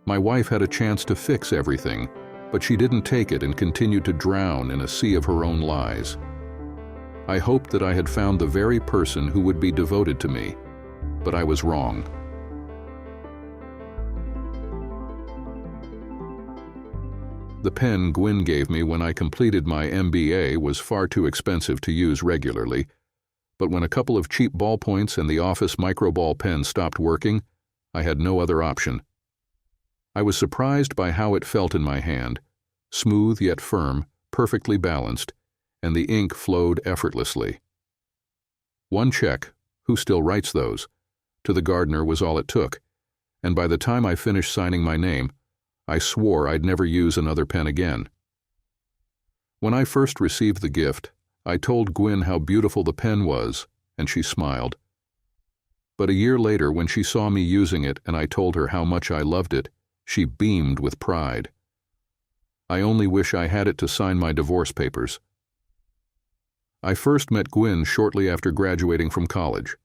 My wife had a chance to fix everything, but she didn't take it and continued to drown in a sea of her own lies. I hoped that I had found the very person who would be devoted to me, but I was wrong. The pen Gwyn gave me when I completed my MBA was far too expensive to use regularly, but when a couple of cheap ballpoints and the office microball pen stopped working, I had no other option. I was surprised by how it felt in my hand, smooth yet firm, perfectly balanced, and the ink flowed effortlessly. One check, who still writes those, to the gardener was all it took, and by the time I finished signing my name, I swore I'd never use another pen again. When I first received the gift, I told Gwyn how beautiful the pen was, and she smiled. But a year later, when she saw me using it and I told her how much I loved it, she beamed with pride. I only wish I had it to sign my divorce papers. I first met Gwyn shortly after graduating from college.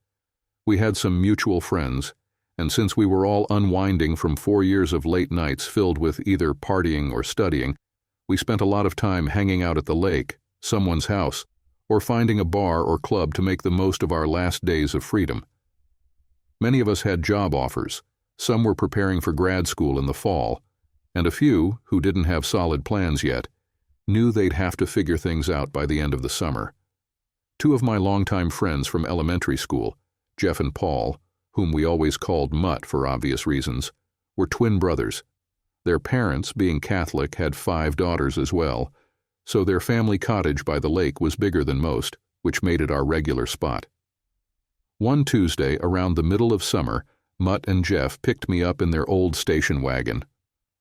We had some mutual friends, and since we were all unwinding from 4 years of late nights filled with either partying or studying, we spent a lot of time hanging out at the lake, someone's house, or finding a bar or club to make the most of our last days of freedom. Many of us had job offers, some were preparing for grad school in the fall, and a few, who didn't have solid plans yet, knew they'd have to figure things out by the end of the summer. 2 of my longtime friends from elementary school, Jeff and Paul, whom we always called Mutt for obvious reasons, were twin brothers. Their parents, being Catholic, had 5 daughters as well, so their family cottage by the lake was bigger than most, which made it our regular spot. One Tuesday, around the middle of summer, Mutt and Jeff picked me up in their old station wagon,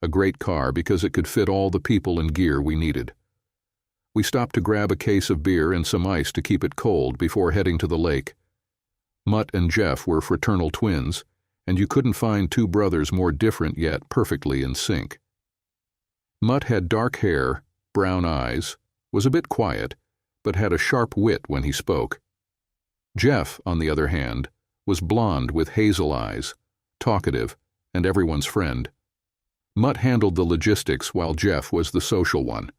a great car because it could fit all the people and gear we needed. We stopped to grab a case of beer and some ice to keep it cold before heading to the lake. Mutt and Jeff were fraternal twins, and you couldn't find 2 brothers more different yet perfectly in sync. Mutt had dark hair, brown eyes, was a bit quiet, but had a sharp wit when he spoke. Jeff, on the other hand, was blond with hazel eyes, talkative, and everyone's friend. Mutt handled the logistics while Jeff was the social one.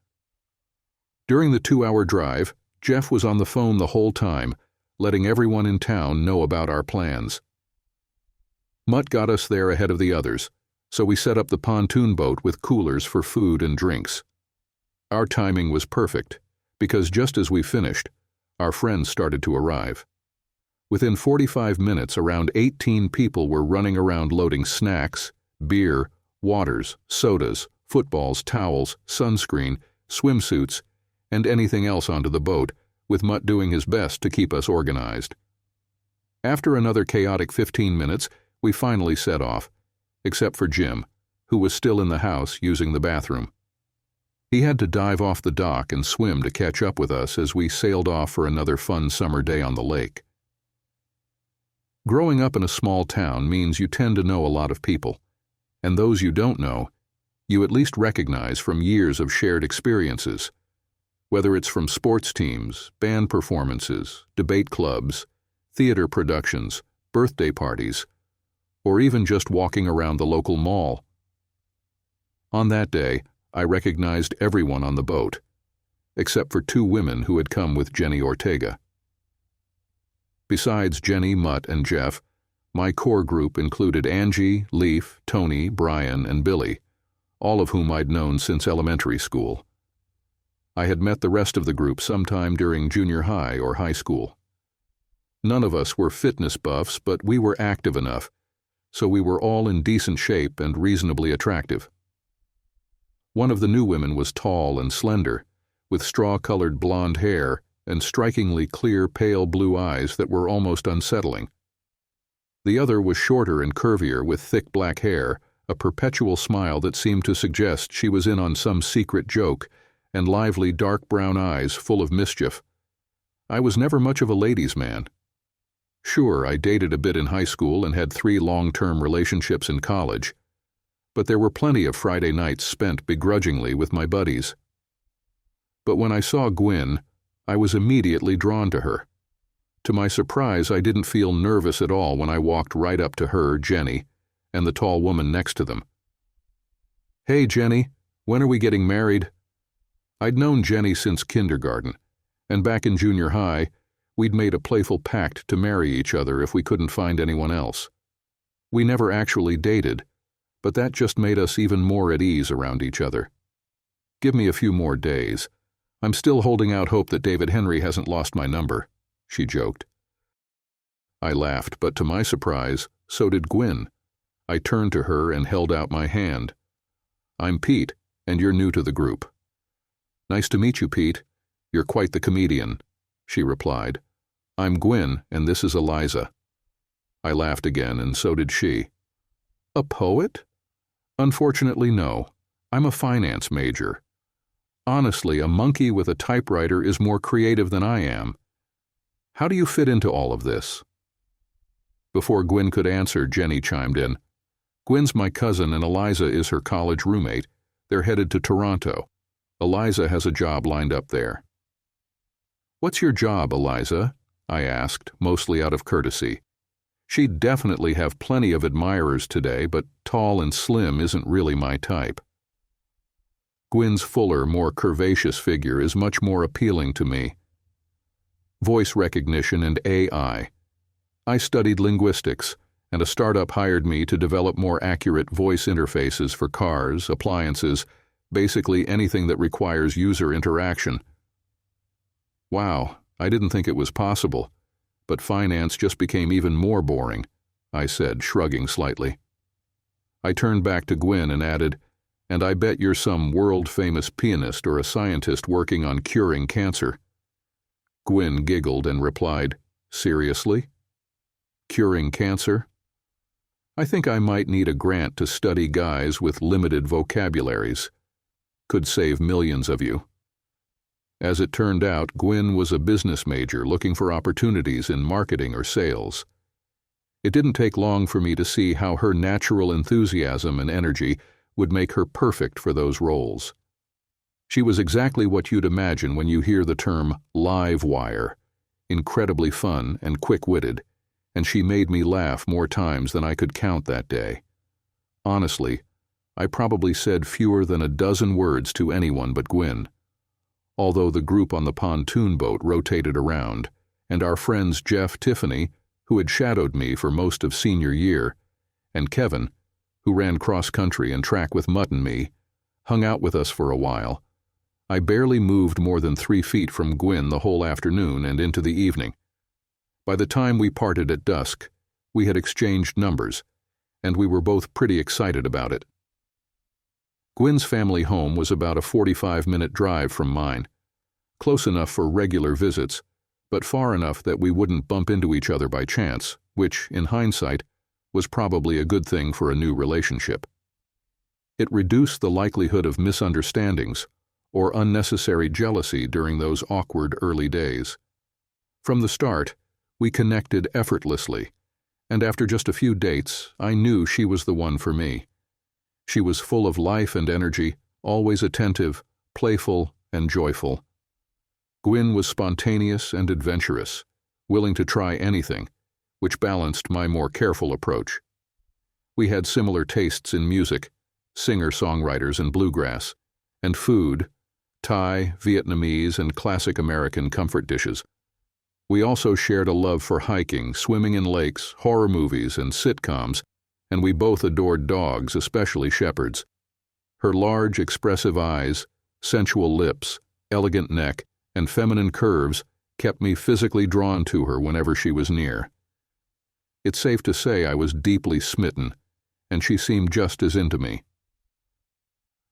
During the 2-hour drive, Jeff was on the phone the whole time, letting everyone in town know about our plans. Mutt got us there ahead of the others, so we set up the pontoon boat with coolers for food and drinks. Our timing was perfect, because just as we finished, our friends started to arrive. Within 45 minutes, around 18 people were running around loading snacks, beer, waters, sodas, footballs, towels, sunscreen, swimsuits, and anything else onto the boat, with Mutt doing his best to keep us organized. After another chaotic 15 minutes, we finally set off, except for Jim, who was still in the house using the bathroom. He had to dive off the dock and swim to catch up with us as we sailed off for another fun summer day on the lake. Growing up in a small town means you tend to know a lot of people, and those you don't know, you at least recognize from years of shared experiences, whether it's from sports teams, band performances, debate clubs, theater productions, birthday parties, or even just walking around the local mall. On that day, I recognized everyone on the boat, except for 2 women who had come with Jenny Ortega. Besides Jenny, Mutt, and Jeff, my core group included Angie, Leaf, Tony, Brian, and Billy, all of whom I'd known since elementary school. I had met the rest of the group sometime during junior high or high school. None of us were fitness buffs, but we were active enough, so we were all in decent shape and reasonably attractive. One of the new women was tall and slender, with straw-colored blonde hair and strikingly clear pale blue eyes that were almost unsettling. The other was shorter and curvier with thick black hair, a perpetual smile that seemed to suggest she was in on some secret joke, and lively dark brown eyes full of mischief. I was never much of a ladies' man. Sure, I dated a bit in high school and had 3 long-term relationships in college, but there were plenty of Friday nights spent begrudgingly with my buddies. But when I saw Gwyn, I was immediately drawn to her. To my surprise, I didn't feel nervous at all when I walked right up to her, Jenny, and the tall woman next to them. "Hey, Jenny, when are we getting married?" I'd known Jenny since kindergarten, and back in junior high, we'd made a playful pact to marry each other if we couldn't find anyone else. We never actually dated, but that just made us even more at ease around each other. "Give me a few more days. I'm still holding out hope that David Henry hasn't lost my number," she joked. I laughed, but to my surprise, so did Gwyn. I turned to her and held out my hand. "I'm Pete, and you're new to the group." "Nice to meet you, Pete. You're quite the comedian," she replied. "I'm Gwyn, and this is Eliza." I laughed again, and so did she. "A poet?" "Unfortunately, no. I'm a finance major. Honestly, a monkey with a typewriter is more creative than I am. How do you fit into all of this?" Before Gwyn could answer, Jenny chimed in. "Gwyn's my cousin, and Eliza is her college roommate. They're headed to Toronto. Eliza has a job lined up there." "What's your job, Eliza?" I asked, mostly out of courtesy. She'd definitely have plenty of admirers today, but tall and slim isn't really my type. Gwyn's fuller, more curvaceous figure is much more appealing to me. Voice recognition and AI. I studied linguistics, and a startup hired me to develop more accurate voice interfaces for cars, appliances, basically anything that requires user interaction. Wow, I didn't think it was possible, but finance just became even more boring, I said, shrugging slightly. I turned back to Gwyn and added, "And I bet you're some world-famous pianist or a scientist working on curing cancer." Gwyn giggled and replied, "Seriously? Curing cancer? I think I might need a grant to study guys with limited vocabularies. Could save millions of you." As it turned out, Gwyn was a business major looking for opportunities in marketing or sales. It didn't take long for me to see how her natural enthusiasm and energy would make her perfect for those roles. She was exactly what you'd imagine when you hear the term live wire, incredibly fun and quick-witted, and she made me laugh more times than I could count that day. Honestly, I probably said fewer than a dozen words to anyone but Gwyn. Although the group on the pontoon boat rotated around, and our friends Jeff Tiffany, who had shadowed me for most of senior year, and Kevin, who ran cross-country and track with Mutt and me, hung out with us for a while, I barely moved more than 3 feet from Gwyn the whole afternoon and into the evening. By the time we parted at dusk, we had exchanged numbers, and we were both pretty excited about it. Gwyn's family home was about a 45-minute drive from mine, close enough for regular visits, but far enough that we wouldn't bump into each other by chance, which, in hindsight, was probably a good thing for a new relationship. It reduced the likelihood of misunderstandings or unnecessary jealousy during those awkward early days. From the start, we connected effortlessly, and after just a few dates, I knew she was the one for me. She was full of life and energy, always attentive, playful, and joyful. Gwyn was spontaneous and adventurous, willing to try anything, which balanced my more careful approach. We had similar tastes in music, singer-songwriters and bluegrass, and food, Thai, Vietnamese, and classic American comfort dishes. We also shared a love for hiking, swimming in lakes, horror movies, and sitcoms, and we both adored dogs, especially shepherds. Her large, expressive eyes, sensual lips, elegant neck, and feminine curves kept me physically drawn to her whenever she was near. It's safe to say I was deeply smitten, and she seemed just as into me.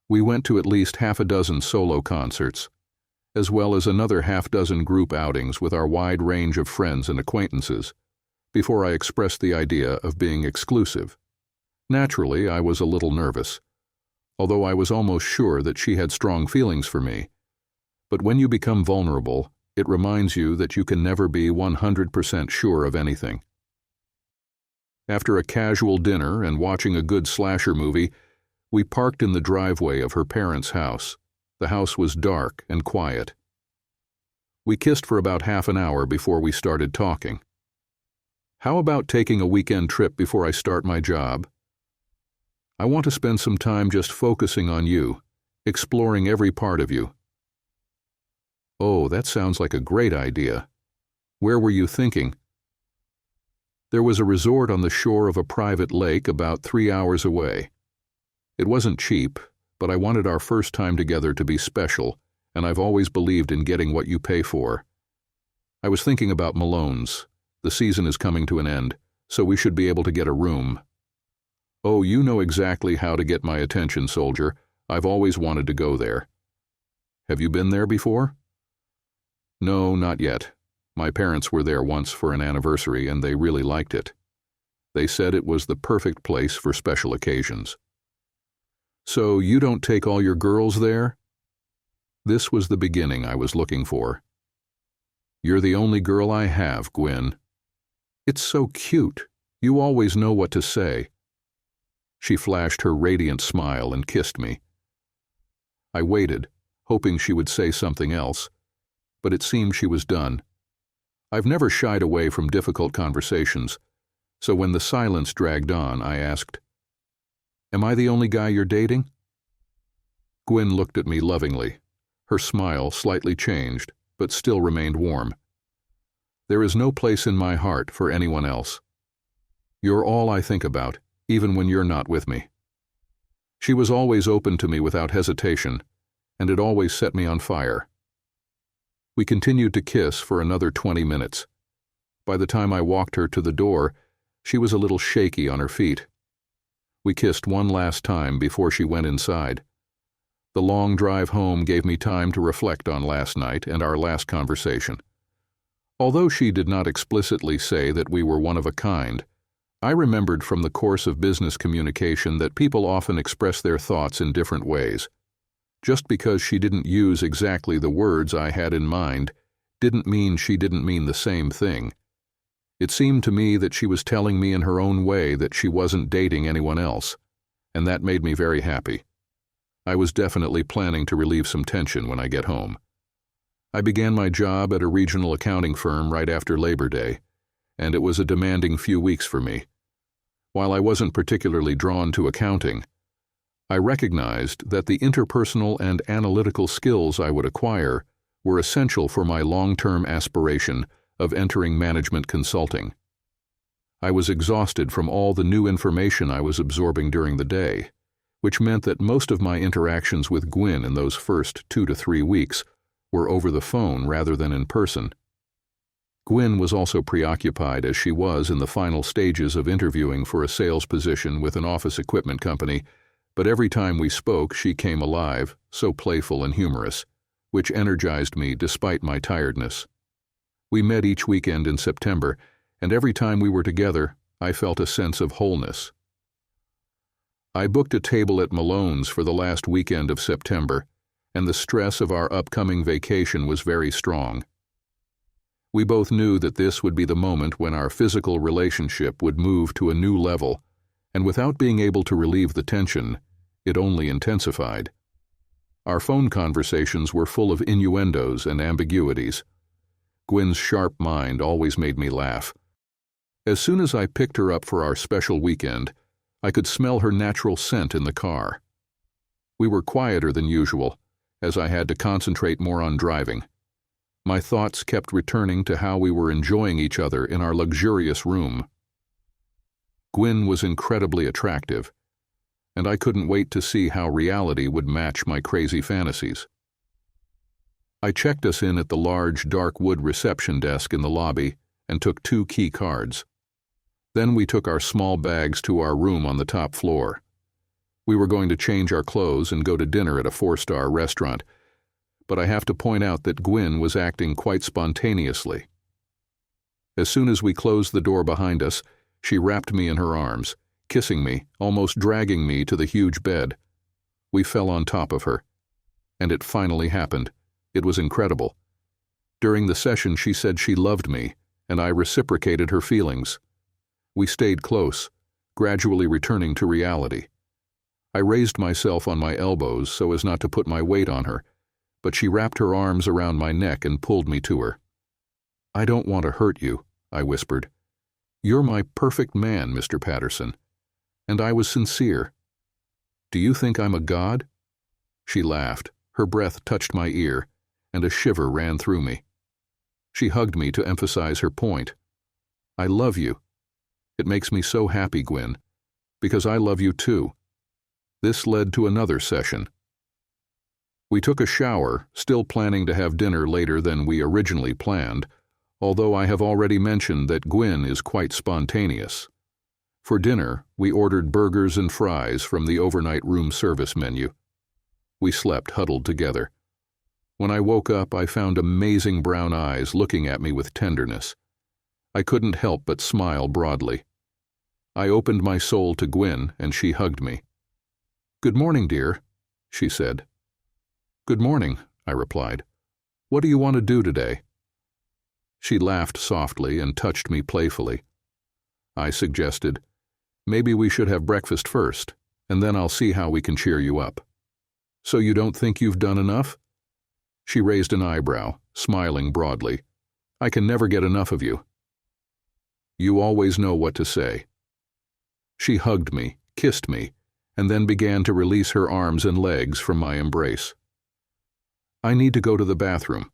We went to at least half a dozen solo concerts, as well as another half-dozen group outings with our wide range of friends and acquaintances, before I expressed the idea of being exclusive. Naturally, I was a little nervous, although I was almost sure that she had strong feelings for me. But when you become vulnerable, it reminds you that you can never be 100% sure of anything. After a casual dinner and watching a good slasher movie, we parked in the driveway of her parents' house. The house was dark and quiet. We kissed for about half an hour before we started talking. "How about taking a weekend trip before I start my job?" I want to spend some time just focusing on you, exploring every part of you." "Oh, that sounds like a great idea. Where were you thinking?" "There was a resort on the shore of a private lake about 3 hours away. It wasn't cheap, but I wanted our first time together to be special, and I've always believed in getting what you pay for. I was thinking about Malone's. The season is coming to an end, so we should be able to get a room." "Oh, you know exactly how to get my attention, soldier. I've always wanted to go there." "Have you been there before?" "No, not yet. My parents were there once for an anniversary, and they really liked it. They said it was the perfect place for special occasions." "So you don't take all your girls there?" This was the beginning I was looking for. "You're the only girl I have, Gwyn." "It's so cute. You always know what to say." She flashed her radiant smile and kissed me. I waited, hoping she would say something else, but it seemed she was done. I've never shied away from difficult conversations, so when the silence dragged on, I asked, "Am I the only guy you're dating?" Gwyn looked at me lovingly. Her smile slightly changed, but still remained warm. "There is no place in my heart for anyone else. You're all I think about, even when you're not with me." She was always open to me without hesitation, and it always set me on fire. We continued to kiss for another 20 minutes. By the time I walked her to the door, she was a little shaky on her feet. We kissed one last time before she went inside. The long drive home gave me time to reflect on last night and our last conversation. Although she did not explicitly say that we were one of a kind, I remembered from the course of business communication that people often express their thoughts in different ways. Just because she didn't use exactly the words I had in mind didn't mean she didn't mean the same thing. It seemed to me that she was telling me in her own way that she wasn't dating anyone else, and that made me very happy. I was definitely planning to relieve some tension when I get home. I began my job at a regional accounting firm right after Labor Day, and it was a demanding few weeks for me. While I wasn't particularly drawn to accounting, I recognized that the interpersonal and analytical skills I would acquire were essential for my long-term aspiration of entering management consulting. I was exhausted from all the new information I was absorbing during the day, which meant that most of my interactions with Gwyn in those first 2 to 3 weeks were over the phone rather than in person. Gwyn was also preoccupied as she was in the final stages of interviewing for a sales position with an office equipment company, but every time we spoke she came alive, so playful and humorous, which energized me despite my tiredness. We met each weekend in September, and every time we were together, I felt a sense of wholeness. I booked a table at Malone's for the last weekend of September, and the stress of our upcoming vacation was very strong. We both knew that this would be the moment when our physical relationship would move to a new level, and without being able to relieve the tension, it only intensified. Our phone conversations were full of innuendos and ambiguities. Gwyn's sharp mind always made me laugh. As soon as I picked her up for our special weekend, I could smell her natural scent in the car. We were quieter than usual, as I had to concentrate more on driving. My thoughts kept returning to how we were enjoying each other in our luxurious room. Gwyn was incredibly attractive, and I couldn't wait to see how reality would match my crazy fantasies. I checked us in at the large dark wood reception desk in the lobby and took 2 key cards. Then we took our small bags to our room on the top floor. We were going to change our clothes and go to dinner at a 4-star restaurant, but I have to point out that Gwyn was acting quite spontaneously. As soon as we closed the door behind us, she wrapped me in her arms, kissing me, almost dragging me to the huge bed. We fell on top of her, and it finally happened. It was incredible. During the session she said she loved me, and I reciprocated her feelings. We stayed close, gradually returning to reality. I raised myself on my elbows so as not to put my weight on her, but she wrapped her arms around my neck and pulled me to her. "I don't want to hurt you," I whispered. "You're my perfect man, Mr. Patterson." And I was sincere. Do you think I'm a god?" She laughed. Her breath touched my ear, and a shiver ran through me. She hugged me to emphasize her point. "I love you. It makes me so happy, Gwyn, because I love you too." This led to another session. We took a shower, still planning to have dinner later than we originally planned, although I have already mentioned that Gwyn is quite spontaneous. For dinner, we ordered burgers and fries from the overnight room service menu. We slept huddled together. When I woke up, I found amazing brown eyes looking at me with tenderness. I couldn't help but smile broadly. I opened my soul to Gwyn, and she hugged me. "Good morning, dear," she said. "Good morning," I replied. "What do you want to do today?" She laughed softly and touched me playfully. I suggested, "Maybe we should have breakfast first, and then I'll see how we can cheer you up." "So you don't think you've done enough?" She raised an eyebrow, smiling broadly. "I can never get enough of you." "You always know what to say." She hugged me, kissed me, and then began to release her arms and legs from my embrace. "I need to go to the bathroom."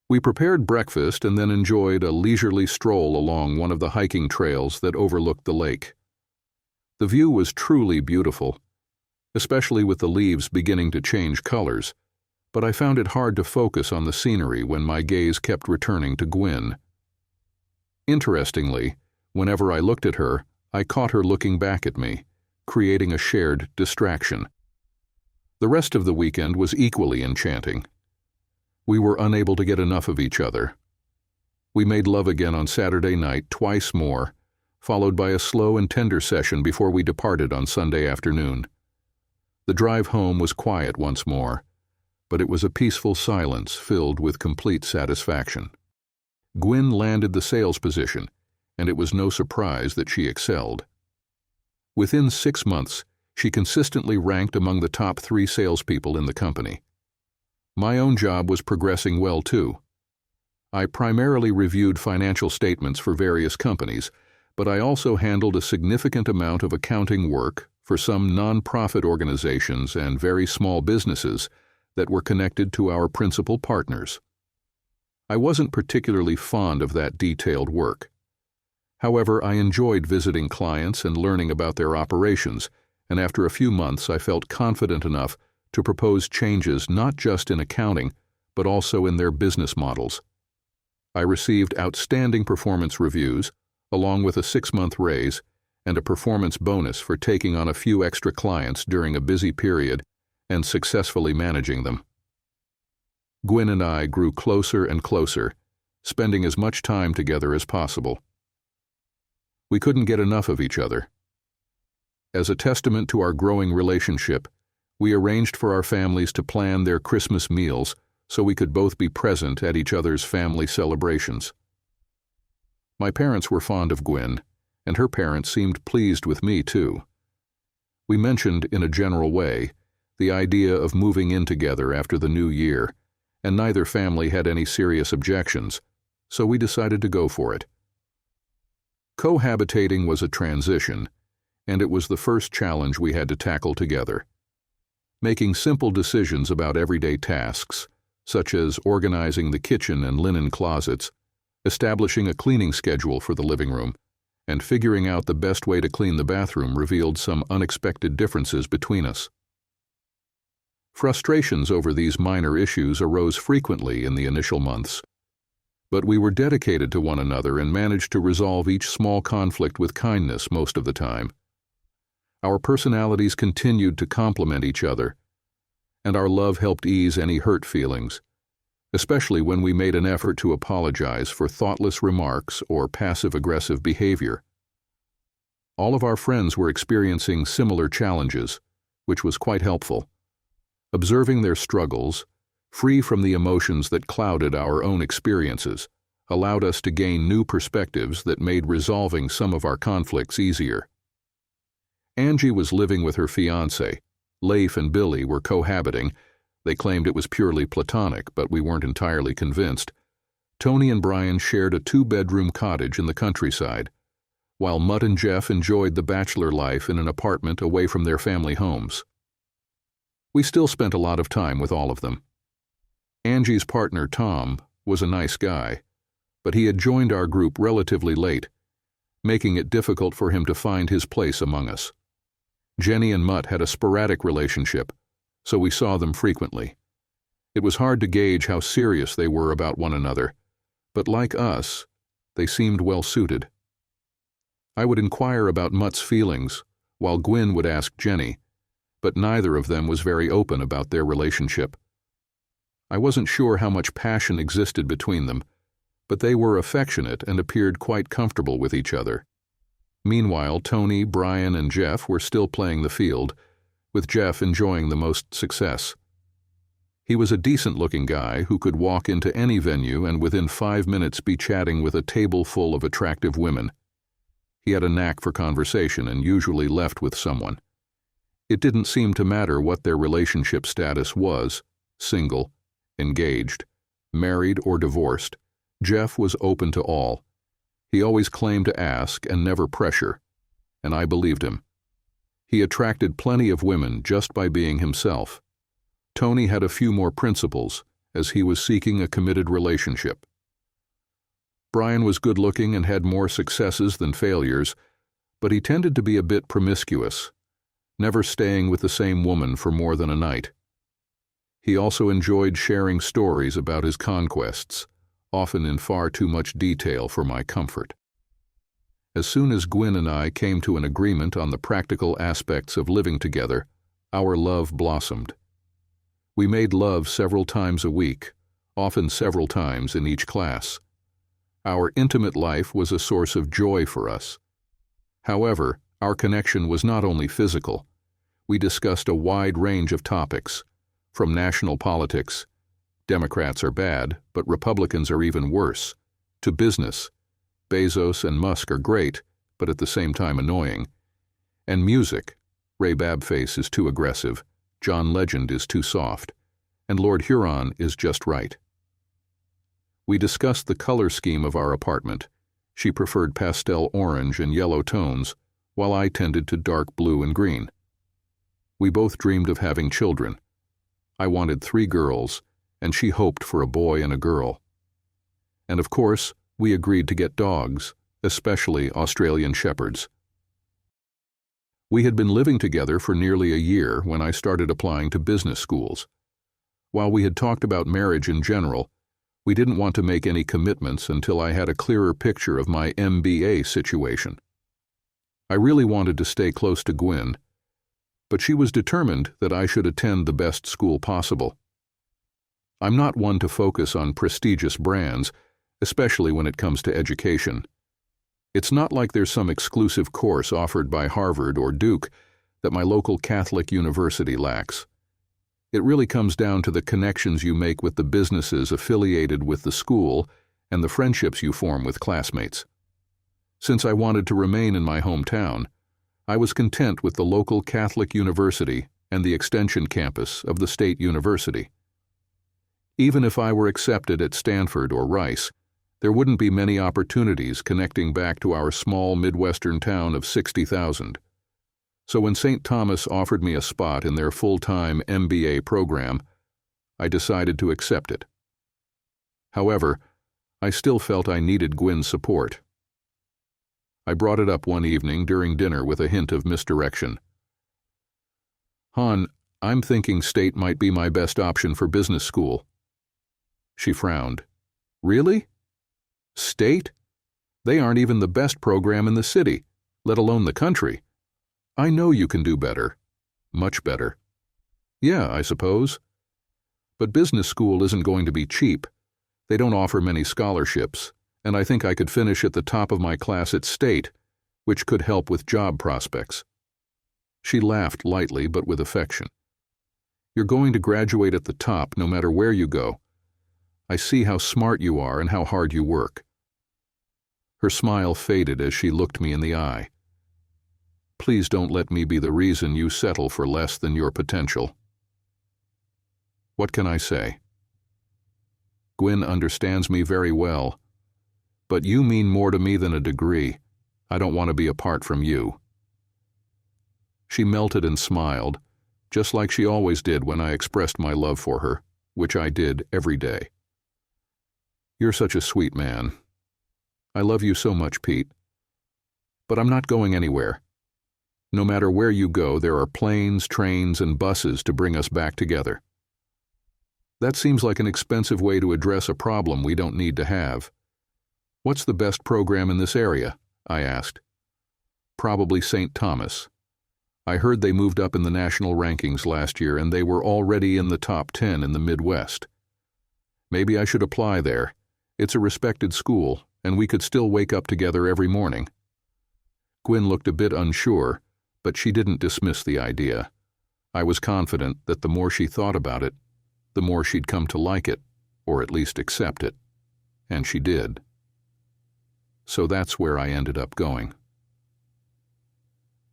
We prepared breakfast and then enjoyed a leisurely stroll along one of the hiking trails that overlooked the lake. The view was truly beautiful, especially with the leaves beginning to change colors, but I found it hard to focus on the scenery when my gaze kept returning to Gwyn. Interestingly, whenever I looked at her, I caught her looking back at me, creating a shared distraction. The rest of the weekend was equally enchanting. We were unable to get enough of each other. We made love again on Saturday night twice more, followed by a slow and tender session before we departed on Sunday afternoon. The drive home was quiet once more, but it was a peaceful silence filled with complete satisfaction. Gwyn landed the sales position, and it was no surprise that she excelled. Within 6 months, she consistently ranked among the top 3 salespeople in the company. My own job was progressing well too. I primarily reviewed financial statements for various companies, but I also handled a significant amount of accounting work for some non-profit organizations and very small businesses that were connected to our principal partners. I wasn't particularly fond of that detailed work. However, I enjoyed visiting clients and learning about their operations, and after a few months I felt confident enough to propose changes not just in accounting, but also in their business models. I received outstanding performance reviews, along with a 6-month raise and a performance bonus for taking on a few extra clients during a busy period and successfully managing them. Gwyn and I grew closer and closer, spending as much time together as possible. We couldn't get enough of each other. As a testament to our growing relationship, we arranged for our families to plan their Christmas meals so we could both be present at each other's family celebrations. My parents were fond of Gwyn, and her parents seemed pleased with me too. We mentioned, in a general way, the idea of moving in together after the new year, and neither family had any serious objections, so we decided to go for it. Cohabitating was a transition, and it was the first challenge we had to tackle together. Making simple decisions about everyday tasks, such as organizing the kitchen and linen closets, establishing a cleaning schedule for the living room, and figuring out the best way to clean the bathroom revealed some unexpected differences between us. Frustrations over these minor issues arose frequently in the initial months, but we were dedicated to one another and managed to resolve each small conflict with kindness most of the time. Our personalities continued to complement each other, and our love helped ease any hurt feelings, especially when we made an effort to apologize for thoughtless remarks or passive-aggressive behavior. All of our friends were experiencing similar challenges, which was quite helpful. Observing their struggles, free from the emotions that clouded our own experiences, allowed us to gain new perspectives that made resolving some of our conflicts easier. Angie was living with her fiancé. Leif and Billy were cohabiting. They claimed it was purely platonic, but we weren't entirely convinced. Tony and Brian shared a 2-bedroom cottage in the countryside. while Mutt and Jeff enjoyed the bachelor life in an apartment away from their family homes. We still spent a lot of time with all of them. Angie's partner, Tom, was a nice guy, but he had joined our group relatively late, making it difficult for him to find his place among us. Jenny and Mutt had a sporadic relationship, so we saw them frequently. It was hard to gauge how serious they were about one another, but like us, they seemed well suited. I would inquire about Mutt's feelings, while Gwyn would ask Jenny, but neither of them was very open about their relationship. I wasn't sure how much passion existed between them, but they were affectionate and appeared quite comfortable with each other. Meanwhile, Tony, Brian, and Jeff were still playing the field, with Jeff enjoying the most success. He was a decent-looking guy who could walk into any venue and within 5 minutes be chatting with a table full of attractive women. He had a knack for conversation and usually left with someone. It didn't seem to matter what their relationship status was, single, engaged, married, or divorced. Jeff was open to all. He always claimed to ask and never pressure, and I believed him. He attracted plenty of women just by being himself. Tony had a few more principles, as he was seeking a committed relationship. Brian was good-looking and had more successes than failures, but he tended to be a bit promiscuous, never staying with the same woman for more than a night. He also enjoyed sharing stories about his conquests, often in far too much detail for my comfort. As soon as Gwyn and I came to an agreement on the practical aspects of living together, our love blossomed. We made love several times a week, often several times in each class. Our intimate life was a source of joy for us. However, our connection was not only physical. We discussed a wide range of topics, from national politics, Democrats are bad, but Republicans are even worse, to business, Bezos and Musk are great, but at the same time annoying, and music, Ray Babface is too aggressive, John Legend is too soft, and Lord Huron is just right. We discussed the color scheme of our apartment. She preferred pastel orange and yellow tones, while I tended to dark blue and green. We both dreamed of having children. I wanted 3 girls, and she hoped for a boy and a girl. And of course, we agreed to get dogs, especially Australian Shepherds. We had been living together for nearly a year when I started applying to business schools. While we had talked about marriage in general, we didn't want to make any commitments until I had a clearer picture of my MBA situation. I really wanted to stay close to Gwyn, but she was determined that I should attend the best school possible. I'm not one to focus on prestigious brands, especially when it comes to education. It's not like there's some exclusive course offered by Harvard or Duke that my local Catholic university lacks. It really comes down to the connections you make with the businesses affiliated with the school and the friendships you form with classmates. Since I wanted to remain in my hometown, I was content with the local Catholic university and the extension campus of the state university. Even if I were accepted at Stanford or Rice, there wouldn't be many opportunities connecting back to our small Midwestern town of 60,000. So when St. Thomas offered me a spot in their full-time MBA program, I decided to accept it. However, I still felt I needed Gwyn's support. I brought it up one evening during dinner with a hint of misdirection. "Hon, I'm thinking state might be my best option for business school." She frowned. "Really? State? They aren't even the best program in the city, let alone the country. I know you can do better. Much better." "Yeah, I suppose. But business school isn't going to be cheap. They don't offer many scholarships, and I think I could finish at the top of my class at state, which could help with job prospects." She laughed lightly but with affection. "You're going to graduate at the top no matter where you go. I see how smart you are and how hard you work." Her smile faded as she looked me in the eye. "Please don't let me be the reason you settle for less than your potential." What can I say? Gwyn understands me very well, but you mean more to me than a degree. I don't want to be apart from you." She melted and smiled, just like she always did when I expressed my love for her, which I did every day. "You're such a sweet man. I love you so much, Pete. But I'm not going anywhere. No matter where you go, there are planes, trains, and buses to bring us back together." That seems like an expensive way to address a problem we don't need to have. "What's the best program in this area?" I asked. "Probably St. Thomas. I heard they moved up in the national rankings last year and they were already in the top 10 in the Midwest. Maybe I should apply there. It's a respected school, and we could still wake up together every morning." Gwyn looked a bit unsure, but she didn't dismiss the idea. I was confident that the more she thought about it, the more she'd come to like it, or at least accept it. And she did. So that's where I ended up going.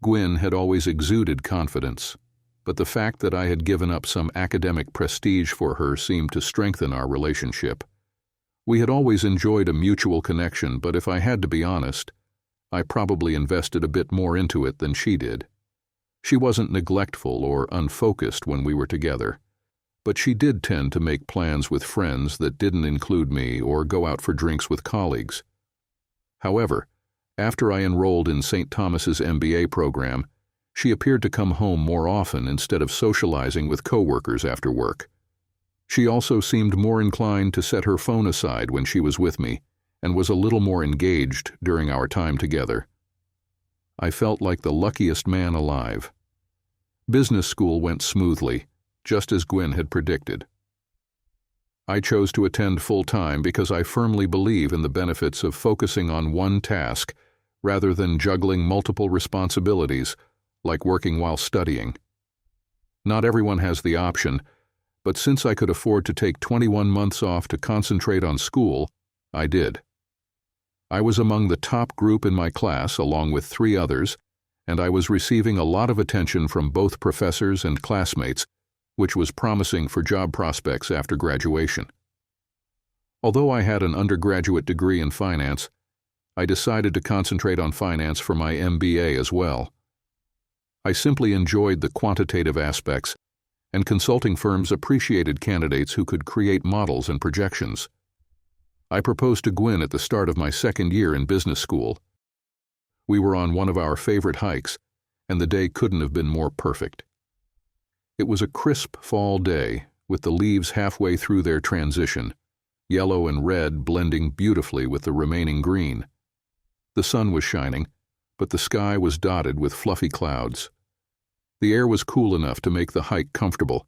Gwyn had always exuded confidence, but the fact that I had given up some academic prestige for her seemed to strengthen our relationship. We had always enjoyed a mutual connection, but if I had to be honest, I probably invested a bit more into it than she did. She wasn't neglectful or unfocused when we were together, but she did tend to make plans with friends that didn't include me or go out for drinks with colleagues. However, after I enrolled in St. Thomas's MBA program, she appeared to come home more often instead of socializing with coworkers after work. She also seemed more inclined to set her phone aside when she was with me, and was a little more engaged during our time together. I felt like the luckiest man alive. Business school went smoothly, just as Gwyn had predicted. I chose to attend full-time because I firmly believe in the benefits of focusing on one task rather than juggling multiple responsibilities, like working while studying. Not everyone has the option, but since I could afford to take 21 months off to concentrate on school, I did. I was among the top group in my class along with 3 others, and I was receiving a lot of attention from both professors and classmates, which was promising for job prospects after graduation. Although I had an undergraduate degree in finance, I decided to concentrate on finance for my MBA as well. I simply enjoyed the quantitative aspects, and consulting firms appreciated candidates who could create models and projections. I proposed to Gwyn at the start of my second year in business school. We were on one of our favorite hikes, and the day couldn't have been more perfect. It was a crisp fall day, with the leaves halfway through their transition, yellow and red blending beautifully with the remaining green. The sun was shining, but the sky was dotted with fluffy clouds. The air was cool enough to make the hike comfortable,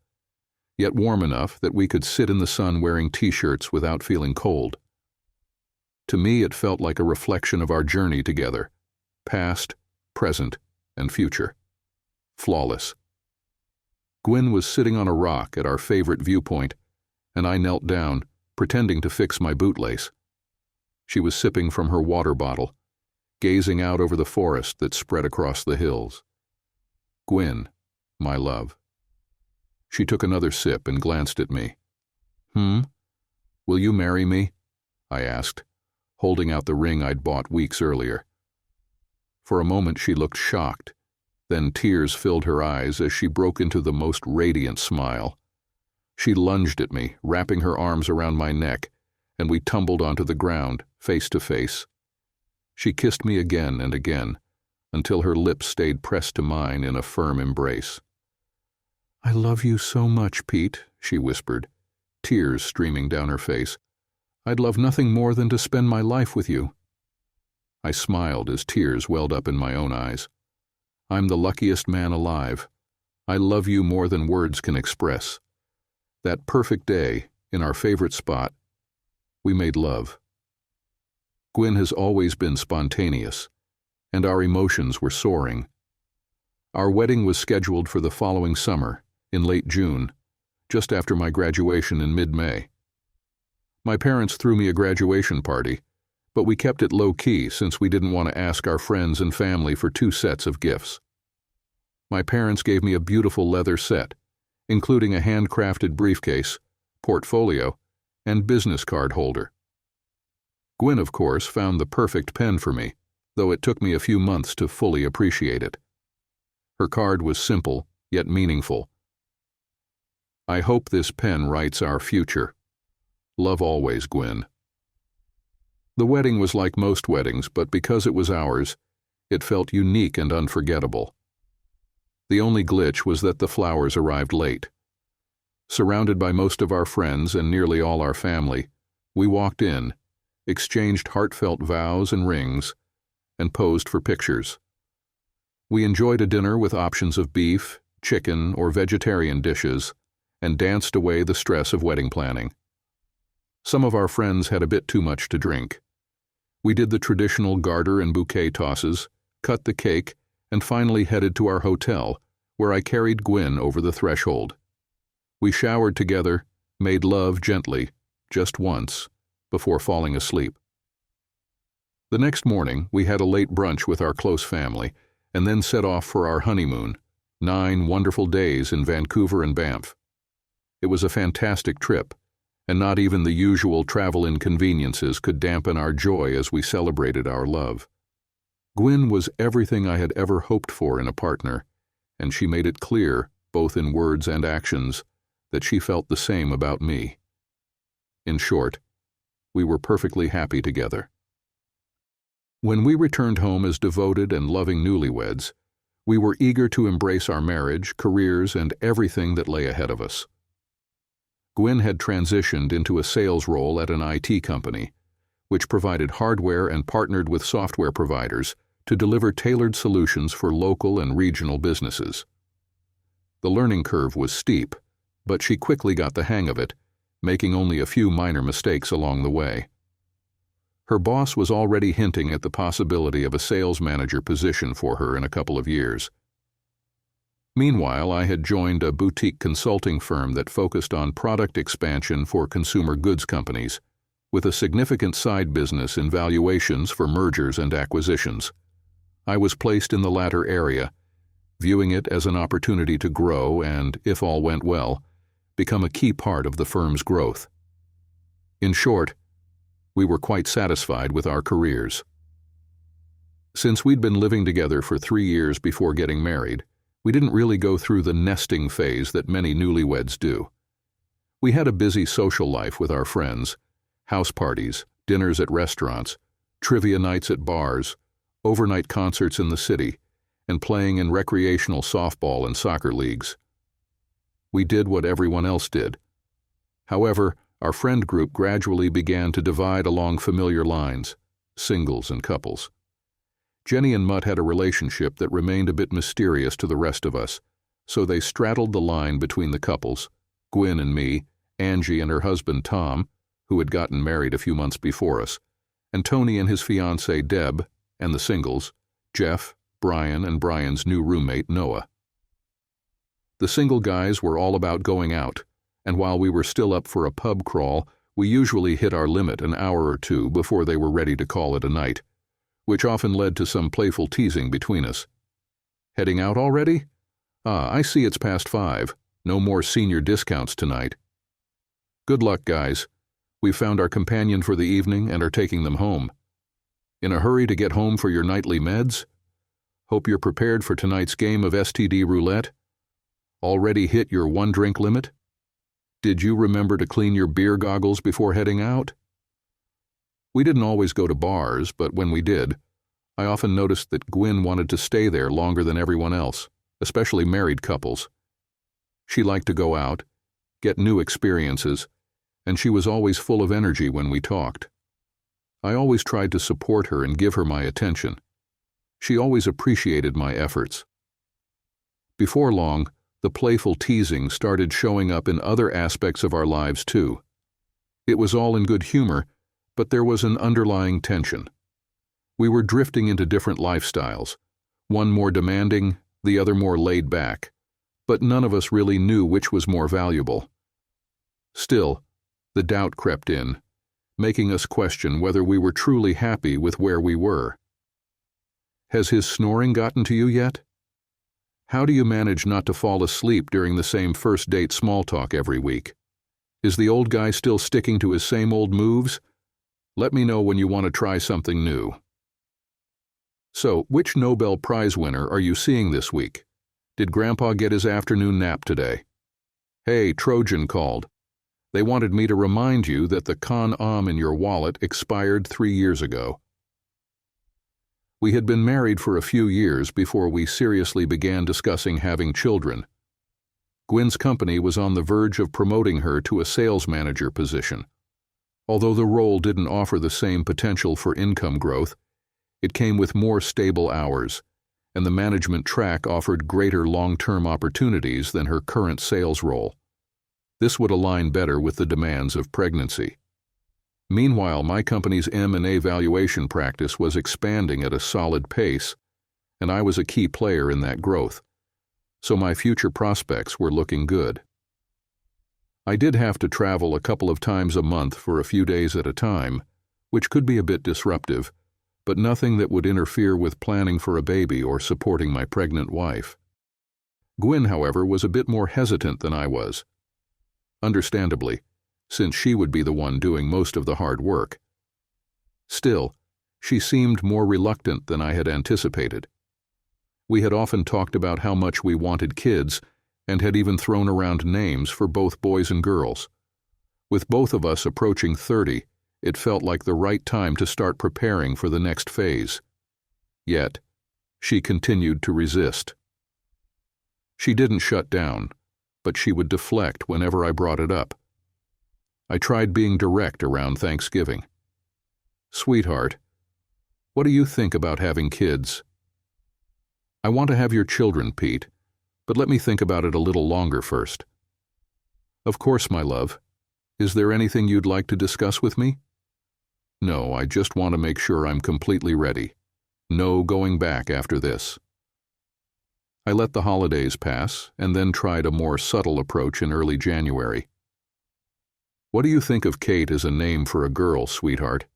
yet warm enough that we could sit in the sun wearing t-shirts without feeling cold. To me, it felt like a reflection of our journey together, past, present, and future. Flawless. Gwyn was sitting on a rock at our favorite viewpoint, and I knelt down, pretending to fix my bootlace. She was sipping from her water bottle, gazing out over the forest that spread across the hills. "Gwyn, my love." She took another sip and glanced at me. Will you marry me?" I asked, holding out the ring I'd bought weeks earlier. For a moment she looked shocked, then tears filled her eyes as she broke into the most radiant smile. She lunged at me, wrapping her arms around my neck, and we tumbled onto the ground, face to face. She kissed me again and again, until her lips stayed pressed to mine in a firm embrace. "I love you so much, Pete," she whispered, tears streaming down her face. "I'd love nothing more than to spend my life with you." I smiled as tears welled up in my own eyes. "I'm the luckiest man alive. I love you more than words can express." That perfect day, in our favorite spot, we made love. Gwyn has always been spontaneous, and our emotions were soaring. Our wedding was scheduled for the following summer, in late June, just after my graduation in mid-May. My parents threw me a graduation party, but we kept it low-key since we didn't want to ask our friends and family for 2 sets of gifts. My parents gave me a beautiful leather set, including a handcrafted briefcase, portfolio, and business card holder. Gwyn, of course, found the perfect pen for me, though it took me a few months to fully appreciate it. Her card was simple, yet meaningful. I hope this pen writes our future. Love always, Gwyn. The wedding was like most weddings, but because it was ours, it felt unique and unforgettable. The only glitch was that the flowers arrived late. Surrounded by most of our friends and nearly all our family, we walked in, exchanged heartfelt vows and rings, and posed for pictures. We enjoyed a dinner with options of beef, chicken, or vegetarian dishes, and danced away the stress of wedding planning. Some of our friends had a bit too much to drink. We did the traditional garter and bouquet tosses, cut the cake, and finally headed to our hotel, where I carried Gwyn over the threshold. We showered together, made love gently, just once, before falling asleep. The next morning, we had a late brunch with our close family, and then set off for our honeymoon, 9 wonderful days in Vancouver and Banff. It was a fantastic trip, and not even the usual travel inconveniences could dampen our joy as we celebrated our love. Gwyn was everything I had ever hoped for in a partner, and she made it clear, both in words and actions, that she felt the same about me. In short, we were perfectly happy together. When we returned home as devoted and loving newlyweds, we were eager to embrace our marriage, careers, and everything that lay ahead of us. Gwyn had transitioned into a sales role at an IT company, which provided hardware and partnered with software providers to deliver tailored solutions for local and regional businesses. The learning curve was steep, but she quickly got the hang of it, making only a few minor mistakes along the way. Her boss was already hinting at the possibility of a sales manager position for her in a couple of years. Meanwhile, I had joined a boutique consulting firm that focused on product expansion for consumer goods companies, with a significant side business in valuations for mergers and acquisitions. I was placed in the latter area, viewing it as an opportunity to grow and, if all went well, become a key part of the firm's growth. In short, we were quite satisfied with our careers. Since we'd been living together for 3 years before getting married, we didn't really go through the nesting phase that many newlyweds do. We had a busy social life with our friends, house parties, dinners at restaurants, trivia nights at bars, overnight concerts in the city, and playing in recreational softball and soccer leagues. We did what everyone else did. However, our friend group gradually began to divide along familiar lines, singles and couples. Jenny and Mutt had a relationship that remained a bit mysterious to the rest of us, so they straddled the line between the couples, Gwyn and me, Angie and her husband Tom, who had gotten married a few months before us, and Tony and his fiancée Deb, and the singles, Jeff, Brian, and Brian's new roommate Noah. The single guys were all about going out, and while we were still up for a pub crawl, we usually hit our limit an hour or two before they were ready to call it a night, which often led to some playful teasing between us. Heading out already? I see it's past 5. No more senior discounts tonight. Good luck, guys. We've found our companion for the evening and are taking them home. In a hurry to get home for your nightly meds? Hope you're prepared for tonight's game of STD roulette. Already hit your 1-drink limit? Did you remember to clean your beer goggles before heading out? We didn't always go to bars, but when we did, I often noticed that Gwyn wanted to stay there longer than everyone else, especially married couples. She liked to go out, get new experiences, and she was always full of energy when we talked. I always tried to support her and give her my attention. She always appreciated my efforts. Before long, the playful teasing started showing up in other aspects of our lives too. It was all in good humor, but there was an underlying tension. We were drifting into different lifestyles, one more demanding, the other more laid back, but none of us really knew which was more valuable. Still, the doubt crept in, making us question whether we were truly happy with where we were. Has his snoring gotten to you yet? How do you manage not to fall asleep during the same first date small talk every week? Is the old guy still sticking to his same old moves? Let me know when you want to try something new. So, which Nobel Prize winner are you seeing this week? Did Grandpa get his afternoon nap today? Hey, Trojan called. They wanted me to remind you that the Con-Am in your wallet expired 3 years ago. We had been married for a few years before we seriously began discussing having children. Gwyn's company was on the verge of promoting her to a sales manager position. Although the role didn't offer the same potential for income growth, it came with more stable hours, and the management track offered greater long-term opportunities than her current sales role. This would align better with the demands of pregnancy. Meanwhile, my company's M&A valuation practice was expanding at a solid pace, and I was a key player in that growth, so my future prospects were looking good. I did have to travel a couple of times a month for a few days at a time, which could be a bit disruptive, but nothing that would interfere with planning for a baby or supporting my pregnant wife. Gwyn, however, was a bit more hesitant than I was. Understandably, since she would be the one doing most of the hard work. Still, she seemed more reluctant than I had anticipated. We had often talked about how much we wanted kids and had even thrown around names for both boys and girls. With both of us approaching 30, it felt like the right time to start preparing for the next phase. Yet, she continued to resist. She didn't shut down, but she would deflect whenever I brought it up. I tried being direct around Thanksgiving. Sweetheart, what do you think about having kids? I want to have your children, Pete, but let me think about it a little longer first. Of course, my love. Is there anything you'd like to discuss with me? No, I just want to make sure I'm completely ready. No going back after this. I let the holidays pass and then tried a more subtle approach in early January. What do you think of Kate as a name for a girl, sweetheart?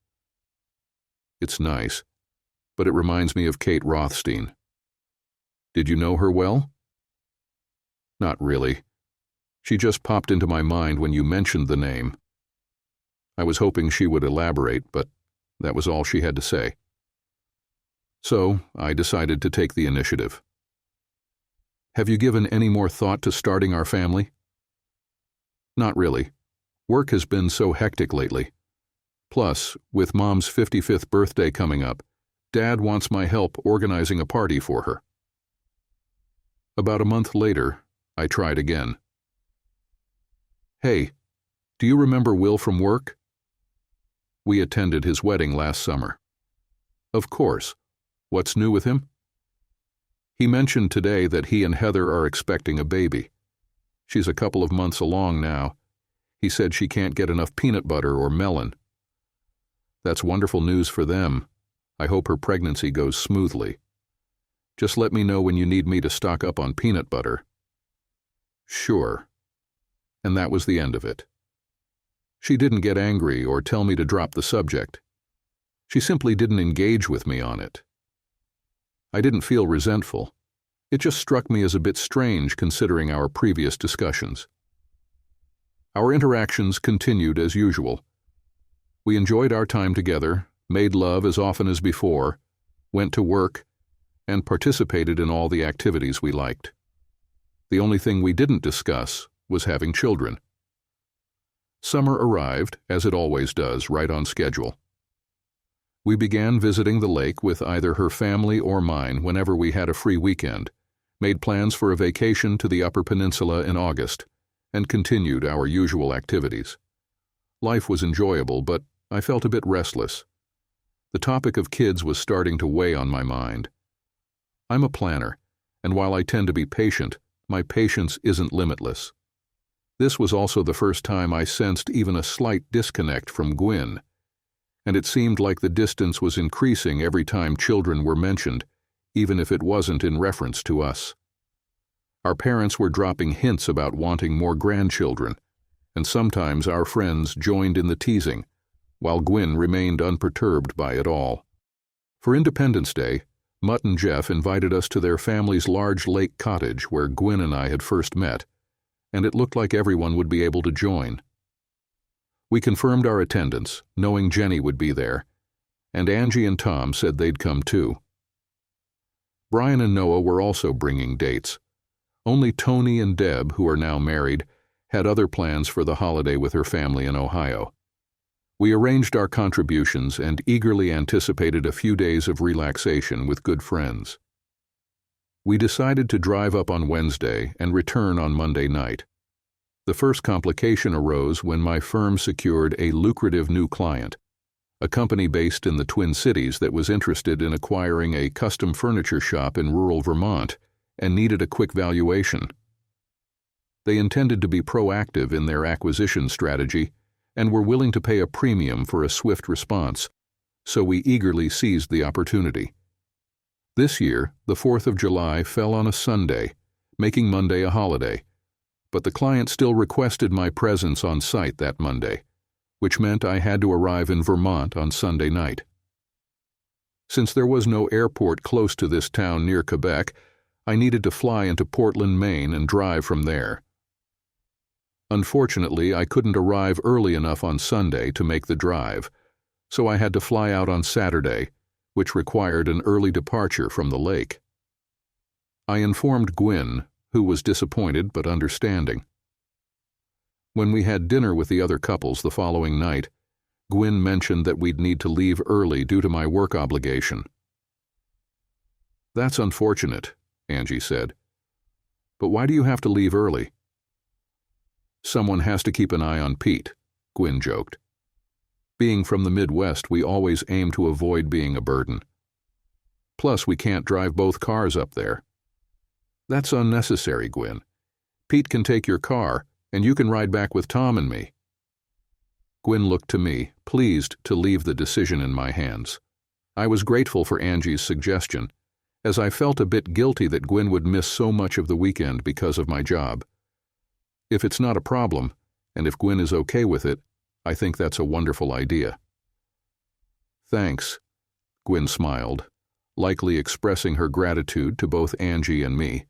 It's nice, but it reminds me of Kate Rothstein. Did you know her well? Not really. She just popped into my mind when you mentioned the name. I was hoping she would elaborate, but that was all she had to say. So, I decided to take the initiative. Have you given any more thought to starting our family? Not really. Work has been so hectic lately. Plus, with Mom's 55th birthday coming up, Dad wants my help organizing a party for her. About a month later, I tried again. Hey, do you remember Will from work? We attended his wedding last summer. Of course. What's new with him? He mentioned today that he and Heather are expecting a baby. She's a couple of months along now. He said she can't get enough peanut butter or melon. That's wonderful news for them. I hope her pregnancy goes smoothly. Just let me know when you need me to stock up on peanut butter. Sure. And that was the end of it. She didn't get angry or tell me to drop the subject. She simply didn't engage with me on it. I didn't feel resentful. It just struck me as a bit strange considering our previous discussions. Our interactions continued as usual. We enjoyed our time together, made love as often as before, went to work, and participated in all the activities we liked. The only thing we didn't discuss was having children. Summer arrived, as it always does, right on schedule. We began visiting the lake with either her family or mine whenever we had a free weekend, made plans for a vacation to the Upper Peninsula in August, and continued our usual activities. Life was enjoyable, but I felt a bit restless. The topic of kids was starting to weigh on my mind. I'm a planner, and while I tend to be patient, my patience isn't limitless. This was also the first time I sensed even a slight disconnect from Gwyn, and it seemed like the distance was increasing every time children were mentioned, even if it wasn't in reference to us. Our parents were dropping hints about wanting more grandchildren, and sometimes our friends joined in the teasing, while Gwyn remained unperturbed by it all. For Independence Day, Mutt and Jeff invited us to their family's large lake cottage where Gwyn and I had first met, and it looked like everyone would be able to join. We confirmed our attendance, knowing Jenny would be there, and Angie and Tom said they'd come too. Brian and Noah were also bringing dates. Only Tony and Deb, who are now married, had other plans for the holiday with her family in Ohio. We arranged our contributions and eagerly anticipated a few days of relaxation with good friends. We decided to drive up on Wednesday and return on Monday night. The first complication arose when my firm secured a lucrative new client, a company based in the Twin Cities that was interested in acquiring a custom furniture shop in rural Vermont and needed a quick valuation. They intended to be proactive in their acquisition strategy and were willing to pay a premium for a swift response, so we eagerly seized the opportunity. This year, the 4th of July fell on a Sunday, making Monday a holiday, but the client still requested my presence on site that Monday, which meant I had to arrive in Vermont on Sunday night. Since there was no airport close to this town near Quebec, I needed to fly into Portland, Maine, and drive from there. Unfortunately, I couldn't arrive early enough on Sunday to make the drive, so I had to fly out on Saturday, which required an early departure from the lake. I informed Gwyn, who was disappointed but understanding. When we had dinner with the other couples the following night, Gwyn mentioned that we'd need to leave early due to my work obligation. "That's unfortunate," Angie said. "But why do you have to leave early?" "Someone has to keep an eye on Pete," Gwyn joked. "Being from the Midwest, we always aim to avoid being a burden. Plus, we can't drive both cars up there." "That's unnecessary, Gwyn. Pete can take your car, and you can ride back with Tom and me." Gwyn looked to me, pleased to leave the decision in my hands. I was grateful for Angie's suggestion, as I felt a bit guilty that Gwyn would miss so much of the weekend because of my job. If it's not a problem, and if Gwyn is okay with it, I think that's a wonderful idea. "Thanks," Gwyn smiled, likely expressing her gratitude to both Angie and me.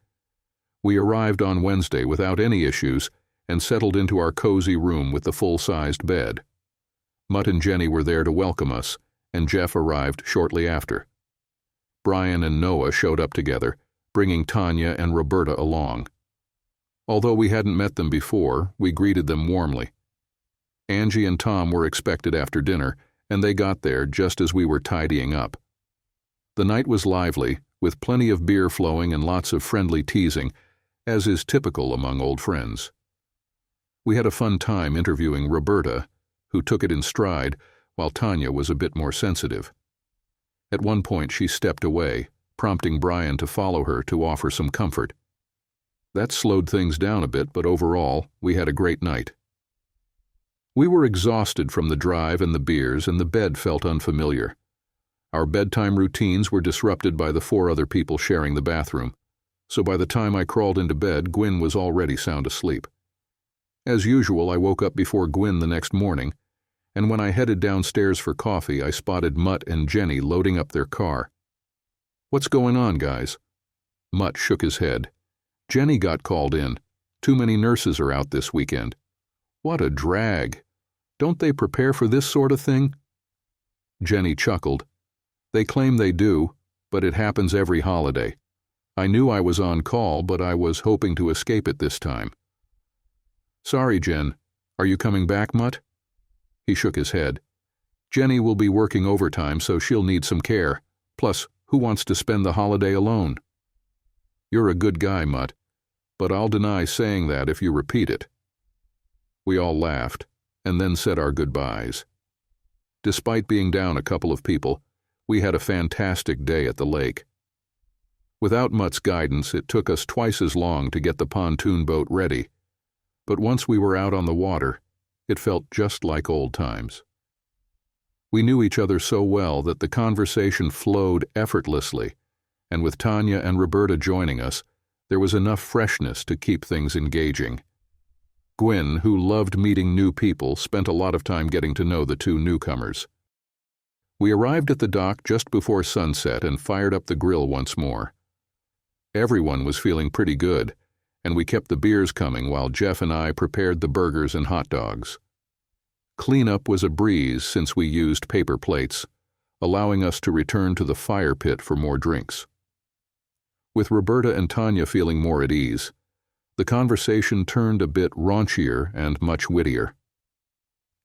We arrived on Wednesday without any issues and settled into our cozy room with the full-sized bed. Mutt and Jenny were there to welcome us, and Jeff arrived shortly after. Brian and Noah showed up together, bringing Tanya and Roberta along. Although we hadn't met them before, we greeted them warmly. Angie and Tom were expected after dinner, and they got there just as we were tidying up. The night was lively, with plenty of beer flowing and lots of friendly teasing, as is typical among old friends. We had a fun time interviewing Roberta, who took it in stride, while Tanya was a bit more sensitive. At one point she stepped away, prompting Brian to follow her to offer some comfort. That slowed things down a bit, but overall, we had a great night. We were exhausted from the drive and the beers, and the bed felt unfamiliar. Our bedtime routines were disrupted by the 4 other people sharing the bathroom, so by the time I crawled into bed, Gwyn was already sound asleep. As usual, I woke up before Gwyn the next morning, and when I headed downstairs for coffee, I spotted Mutt and Jenny loading up their car. "What's going on, guys?" Mutt shook his head. "Jenny got called in. Too many nurses are out this weekend." "What a drag. Don't they prepare for this sort of thing?" Jenny chuckled. "They claim they do, but it happens every holiday. I knew I was on call, but I was hoping to escape it this time." "Sorry, Jen. Are you coming back, Mutt?" He shook his head. "Jenny will be working overtime, so she'll need some care. Plus, who wants to spend the holiday alone?" "You're a good guy, Mutt, but I'll deny saying that if you repeat it." We all laughed, and then said our goodbyes. Despite being down a couple of people, we had a fantastic day at the lake. Without Mutt's guidance, it took us twice as long to get the pontoon boat ready, but once we were out on the water, it felt just like old times. We knew each other so well that the conversation flowed effortlessly, and with Tanya and Roberta joining us, there was enough freshness to keep things engaging. Gwyn, who loved meeting new people, spent a lot of time getting to know the 2 newcomers. We arrived at the dock just before sunset and fired up the grill once more. Everyone was feeling pretty good, and we kept the beers coming while Jeff and I prepared the burgers and hot dogs. Cleanup was a breeze since we used paper plates, allowing us to return to the fire pit for more drinks. With Roberta and Tanya feeling more at ease, the conversation turned a bit raunchier and much wittier.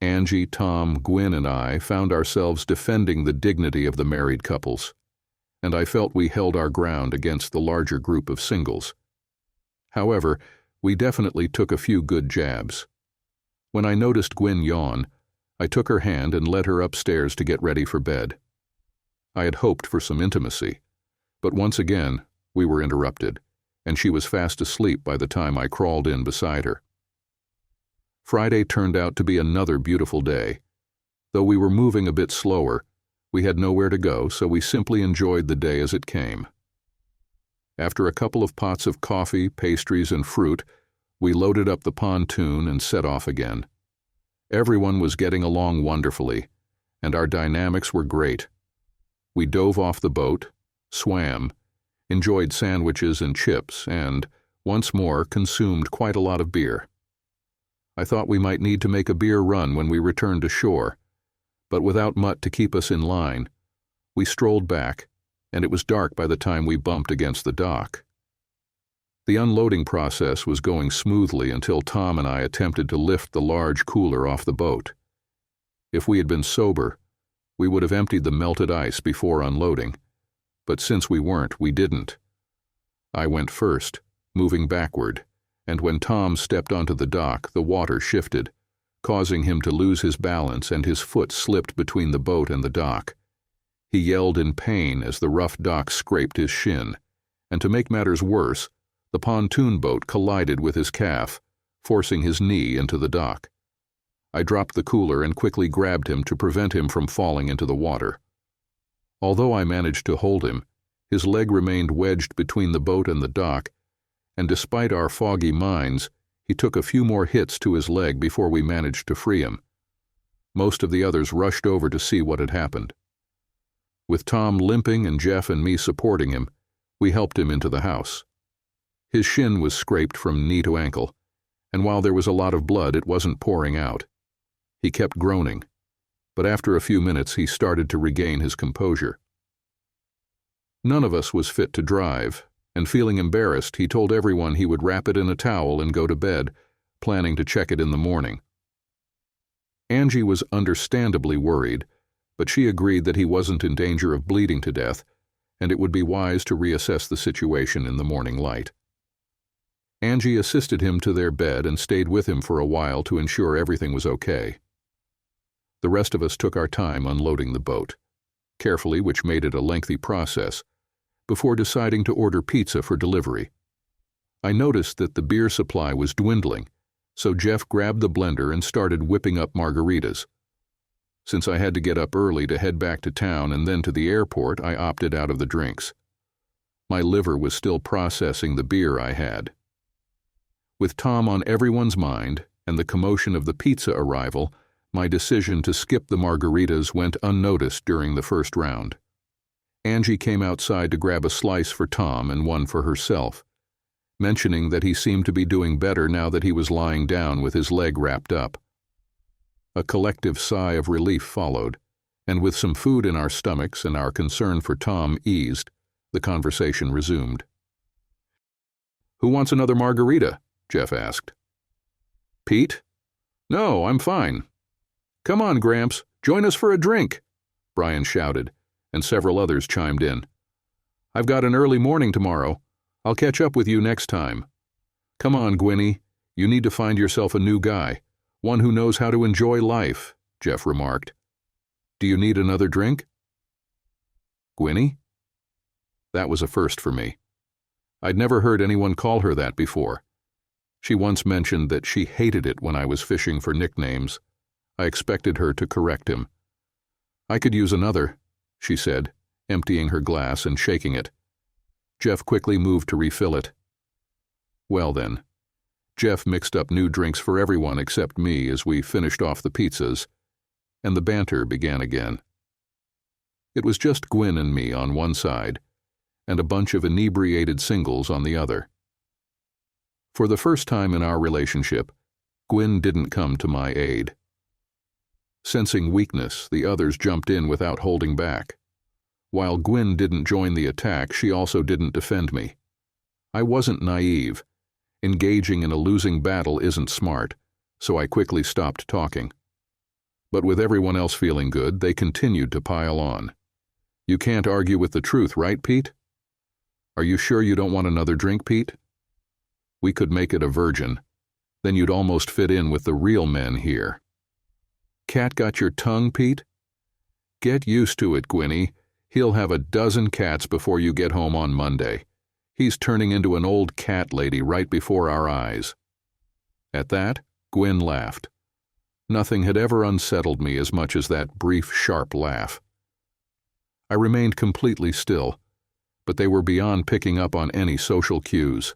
Angie, Tom, Gwyn, and I found ourselves defending the dignity of the married couples, and I felt we held our ground against the larger group of singles. However, we definitely took a few good jabs. When I noticed Gwyn yawn, I took her hand and led her upstairs to get ready for bed. I had hoped for some intimacy, but once again, we were interrupted, and she was fast asleep by the time I crawled in beside her. Friday turned out to be another beautiful day. Though we were moving a bit slower, we had nowhere to go, so we simply enjoyed the day as it came. After a couple of pots of coffee, pastries, and fruit, we loaded up the pontoon and set off again. Everyone was getting along wonderfully, and our dynamics were great. We dove off the boat, swam, enjoyed sandwiches and chips, and, once more, consumed quite a lot of beer. I thought we might need to make a beer run when we returned to shore, but without Mutt to keep us in line, we strolled back, and it was dark by the time we bumped against the dock. The unloading process was going smoothly until Tom and I attempted to lift the large cooler off the boat. If we had been sober, we would have emptied the melted ice before unloading, but since we weren't, we didn't. I went first, moving backward, and when Tom stepped onto the dock, the water shifted, causing him to lose his balance and his foot slipped between the boat and the dock. He yelled in pain as the rough dock scraped his shin, and to make matters worse, the pontoon boat collided with his calf, forcing his knee into the dock. I dropped the cooler and quickly grabbed him to prevent him from falling into the water. Although I managed to hold him, his leg remained wedged between the boat and the dock, and despite our foggy minds, he took a few more hits to his leg before we managed to free him. Most of the others rushed over to see what had happened. With Tom limping and Jeff and me supporting him, we helped him into the house. His shin was scraped from knee to ankle, and while there was a lot of blood, it wasn't pouring out. He kept groaning, but after a few minutes he started to regain his composure. None of us was fit to drive, and feeling embarrassed, he told everyone he would wrap it in a towel and go to bed, planning to check it in the morning. Angie was understandably worried, but she agreed that he wasn't in danger of bleeding to death, and it would be wise to reassess the situation in the morning light. Angie assisted him to their bed and stayed with him for a while to ensure everything was okay. The rest of us took our time unloading the boat, carefully, which made it a lengthy process, before deciding to order pizza for delivery. I noticed that the beer supply was dwindling, so Jeff grabbed the blender and started whipping up margaritas. Since I had to get up early to head back to town and then to the airport, I opted out of the drinks. My liver was still processing the beer I had. With Tom on everyone's mind and the commotion of the pizza arrival, my decision to skip the margaritas went unnoticed during the first round. Angie came outside to grab a slice for Tom and one for herself, mentioning that he seemed to be doing better now that he was lying down with his leg wrapped up. A collective sigh of relief followed, and with some food in our stomachs and our concern for Tom eased, the conversation resumed. "Who wants another margarita?" Jeff asked. "Pete?" "No, I'm fine." "Come on, Gramps, join us for a drink," Brian shouted, and several others chimed in. "I've got an early morning tomorrow. I'll catch up with you next time." "Come on, Gwynny, you need to find yourself a new guy, one who knows how to enjoy life," Jeff remarked. "Do you need another drink?" Gwynny? That was a first for me. I'd never heard anyone call her that before. She once mentioned that she hated it when I was fishing for nicknames. I expected her to correct him. "I could use another," she said, emptying her glass and shaking it. Jeff quickly moved to refill it. Well then, Jeff mixed up new drinks for everyone except me as we finished off the pizzas, and the banter began again. It was just Gwyn and me on one side, and a bunch of inebriated singles on the other. For the first time in our relationship, Gwyn didn't come to my aid. Sensing weakness, the others jumped in without holding back. While Gwyn didn't join the attack, she also didn't defend me. I wasn't naive. Engaging in a losing battle isn't smart, so I quickly stopped talking. But with everyone else feeling good, they continued to pile on. You can't argue with the truth, right, Pete? Are you sure you don't want another drink, Pete? We could make it a virgin. Then you'd almost fit in with the real men here. Cat got your tongue, Pete? Get used to it, Gwynny. He'll have a dozen cats before you get home on Monday. He's turning into an old cat lady right before our eyes. At that, Gwyn laughed. Nothing had ever unsettled me as much as that brief, sharp laugh. I remained completely still, but they were beyond picking up on any social cues.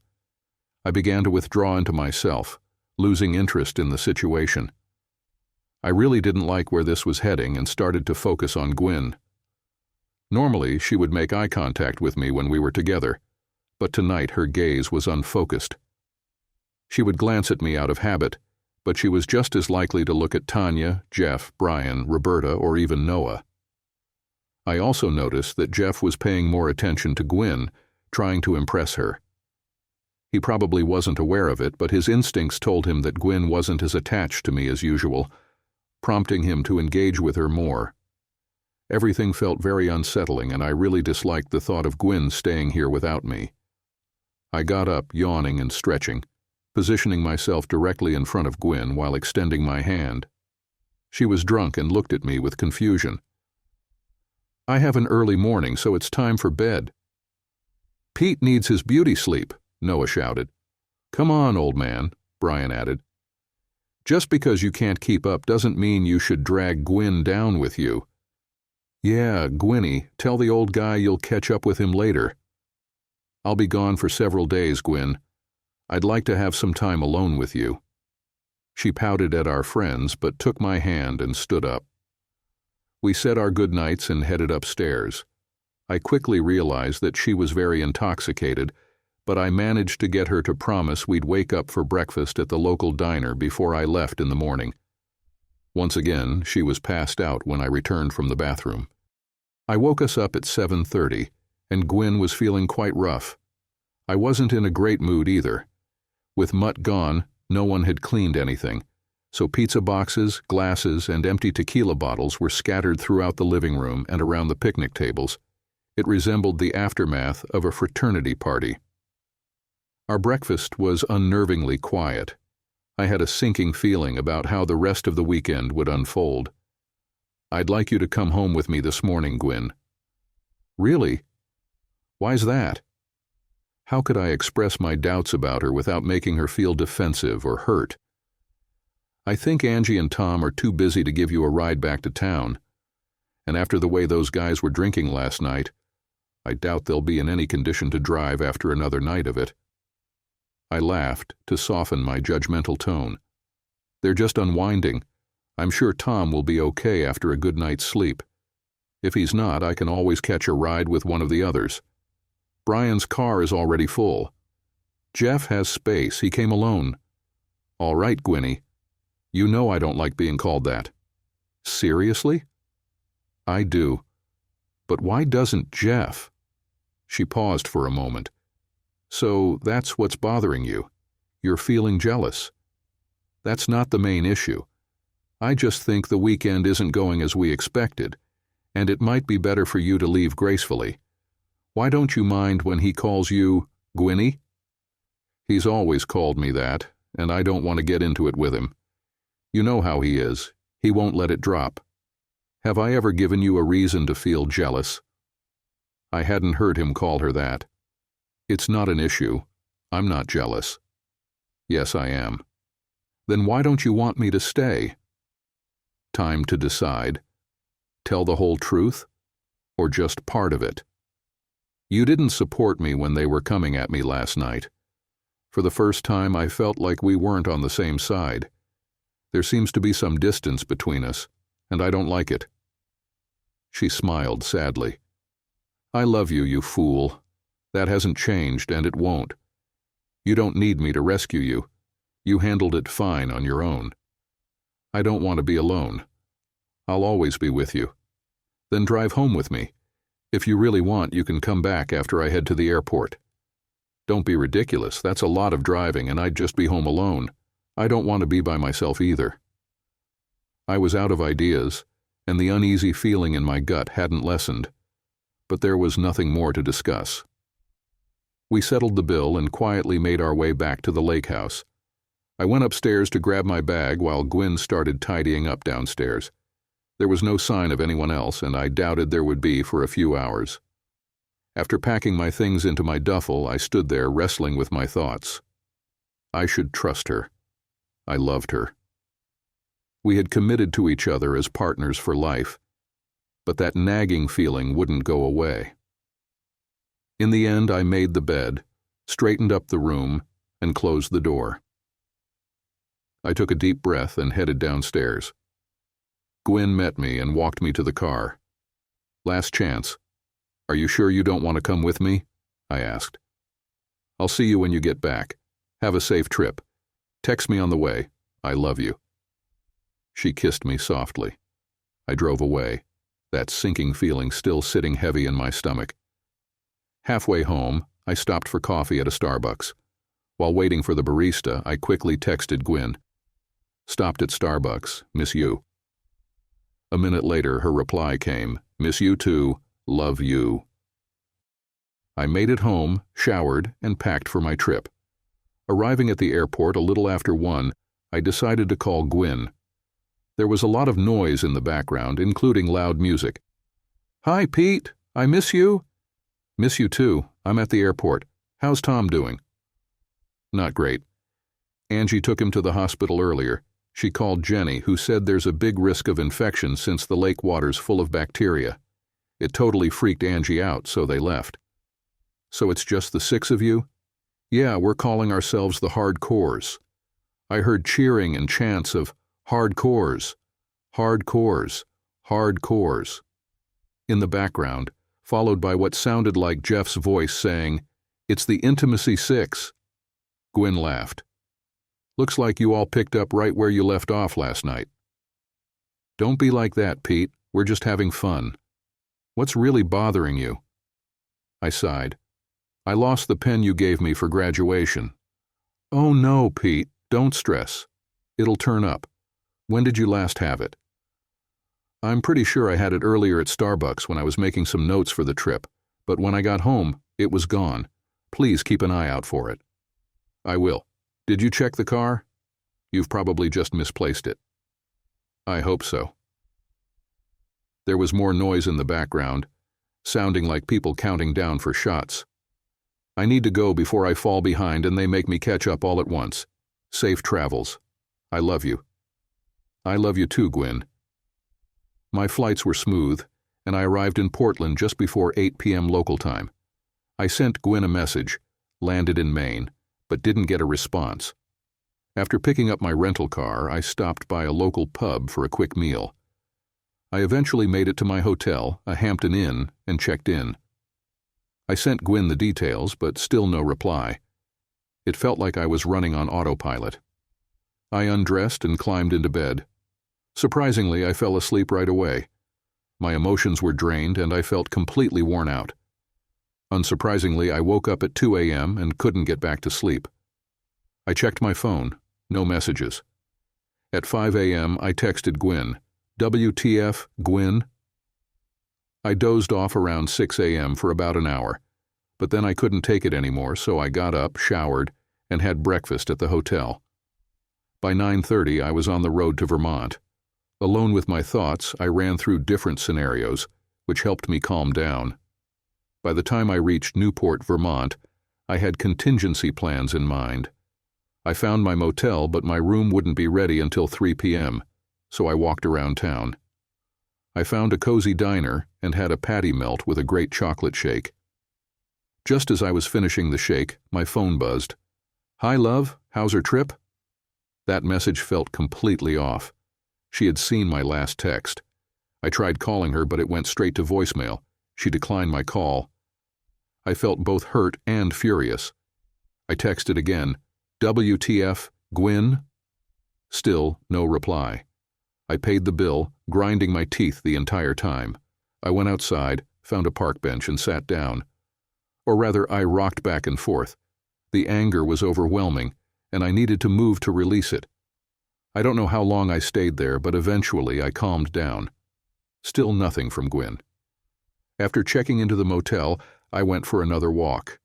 I began to withdraw into myself, losing interest in the situation. I really didn't like where this was heading and started to focus on Gwyn. Normally, she would make eye contact with me when we were together, but tonight her gaze was unfocused. She would glance at me out of habit, but she was just as likely to look at Tanya, Jeff, Brian, Roberta, or even Noah. I also noticed that Jeff was paying more attention to Gwyn, trying to impress her. He probably wasn't aware of it, but his instincts told him that Gwyn wasn't as attached to me as usual, prompting him to engage with her more. Everything felt very unsettling, and I really disliked the thought of Gwyn staying here without me. I got up, yawning and stretching, positioning myself directly in front of Gwyn while extending my hand. She was drunk and looked at me with confusion. I have an early morning, so it's time for bed. Pete needs his beauty sleep, Noah shouted. Come on, old man, Brian added. Just because you can't keep up doesn't mean you should drag Gwyn down with you. Yeah, Gwynny, tell the old guy you'll catch up with him later. I'll be gone for several days, Gwyn. I'd like to have some time alone with you. She pouted at our friends, but took my hand and stood up. We said our good nights and headed upstairs. I quickly realized that she was very intoxicated, but I managed to get her to promise we'd wake up for breakfast at the local diner before I left in the morning. Once again, she was passed out when I returned from the bathroom. I woke us up at 7:30, and Gwyn was feeling quite rough. I wasn't in a great mood either. With Mutt gone, no one had cleaned anything, so pizza boxes, glasses, and empty tequila bottles were scattered throughout the living room and around the picnic tables. It resembled the aftermath of a fraternity party. Our breakfast was unnervingly quiet. I had a sinking feeling about how the rest of the weekend would unfold. I'd like you to come home with me this morning, Gwyn. Really? Why's that? How could I express my doubts about her without making her feel defensive or hurt? I think Angie and Tom are too busy to give you a ride back to town. And after the way those guys were drinking last night, I doubt they'll be in any condition to drive after another night of it. I laughed to soften my judgmental tone. They're just unwinding. I'm sure Tom will be okay after a good night's sleep. If he's not, I can always catch a ride with one of the others. Brian's car is already full. Jeff has space. He came alone. All right, Gwynny. You know I don't like being called that. Seriously? I do. But why doesn't Jeff? She paused for a moment. So that's what's bothering you. You're feeling jealous. That's not the main issue. I just think the weekend isn't going as we expected, and it might be better for you to leave gracefully. Why don't you mind when he calls you Gwynny? He's always called me that, and I don't want to get into it with him. You know how he is. He won't let it drop. Have I ever given you a reason to feel jealous? I hadn't heard him call her that. It's not an issue. I'm not jealous. Yes, I am. Then why don't you want me to stay? Time to decide. Tell the whole truth, or just part of it? You didn't support me when they were coming at me last night. For the first time, I felt like we weren't on the same side. There seems to be some distance between us, and I don't like it. She smiled sadly. I love you, you fool. That hasn't changed, and it won't. You don't need me to rescue you. You handled it fine on your own. I don't want to be alone. I'll always be with you. Then drive home with me. If you really want, you can come back after I head to the airport. Don't be ridiculous, that's a lot of driving and I'd just be home alone. I don't want to be by myself either. I was out of ideas, and the uneasy feeling in my gut hadn't lessened, but there was nothing more to discuss. We settled the bill and quietly made our way back to the lake house. I went upstairs to grab my bag while Gwyn started tidying up downstairs. There was no sign of anyone else, and I doubted there would be for a few hours. After packing my things into my duffel, I stood there wrestling with my thoughts. I should trust her. I loved her. We had committed to each other as partners for life, but that nagging feeling wouldn't go away. In the end, I made the bed, straightened up the room, and closed the door. I took a deep breath and headed downstairs. Gwyn met me and walked me to the car. "Last chance. Are you sure you don't want to come with me?" I asked. "I'll see you when you get back. Have a safe trip. Text me on the way. I love you." She kissed me softly. I drove away, that sinking feeling still sitting heavy in my stomach. Halfway home, I stopped for coffee at a Starbucks. While waiting for the barista, I quickly texted Gwyn. "Stopped at Starbucks. Miss you." A minute later, her reply came, "Miss you too. Love you." I made it home, showered, and packed for my trip. Arriving at the airport a little after 1, I decided to call Gwyn. There was a lot of noise in the background, including loud music. "Hi, Pete. I miss you." "Miss you too. I'm at the airport. How's Tom doing?" "Not great. Angie took him to the hospital earlier. She called Jenny, who said there's a big risk of infection since the lake water's full of bacteria. It totally freaked Angie out, so they left." "So it's just the 6 of you?" "Yeah, we're calling ourselves the Hardcores." I heard cheering and chants of "Hardcores, Hardcores, Hardcores" in the background, followed by what sounded like Jeff's voice saying, "It's the Intimacy 6. Gwyn laughed. "Looks like you all picked up right where you left off last night." "Don't be like that, Pete. We're just having fun. What's really bothering you?" I sighed. "I lost the pen you gave me for graduation." "Oh no, Pete, don't stress. It'll turn up. When did you last have it?" "I'm pretty sure I had it earlier at Starbucks when I was making some notes for the trip, but when I got home, it was gone. Please keep an eye out for it." "I will. Did you check the car? You've probably just misplaced it." "I hope so." There was more noise in the background, sounding like people counting down for shots. "I need to go before I fall behind and they make me catch up all at once. Safe travels. I love you." "I love you too, Gwyn." My flights were smooth, and I arrived in Portland just before 8 p.m. local time. I sent Gwyn a message, landed in Maine, but didn't get a response. After picking up my rental car, I stopped by a local pub for a quick meal. I eventually made it to my hotel, a Hampton Inn, and checked in. I sent Gwyn the details, but still no reply. It felt like I was running on autopilot. I undressed and climbed into bed. Surprisingly, I fell asleep right away. My emotions were drained and I felt completely worn out. Unsurprisingly, I woke up at 2 a.m. and couldn't get back to sleep. I checked my phone. No messages. At 5 a.m., I texted Gwyn, "WTF, Gwyn?" I dozed off around 6 a.m. for about an hour, but then I couldn't take it anymore, so I got up, showered, and had breakfast at the hotel. By 9:30, I was on the road to Vermont. Alone with my thoughts, I ran through different scenarios, which helped me calm down. By the time I reached Newport, Vermont, I had contingency plans in mind. I found my motel, but my room wouldn't be ready until 3 p.m., so I walked around town. I found a cozy diner and had a patty melt with a great chocolate shake. Just as I was finishing the shake, my phone buzzed. "Hi, love. How's her trip?" That message felt completely off. She had seen my last text. I tried calling her, but it went straight to voicemail. She declined my call. I felt both hurt and furious. I texted again, "WTF, Gwyn?" Still no reply. I paid the bill, grinding my teeth the entire time. I went outside, found a park bench, and sat down. Or rather, I rocked back and forth. The anger was overwhelming, and I needed to move to release it. I don't know how long I stayed there, but eventually I calmed down. Still nothing from Gwyn. After checking into the motel, I went for another walk.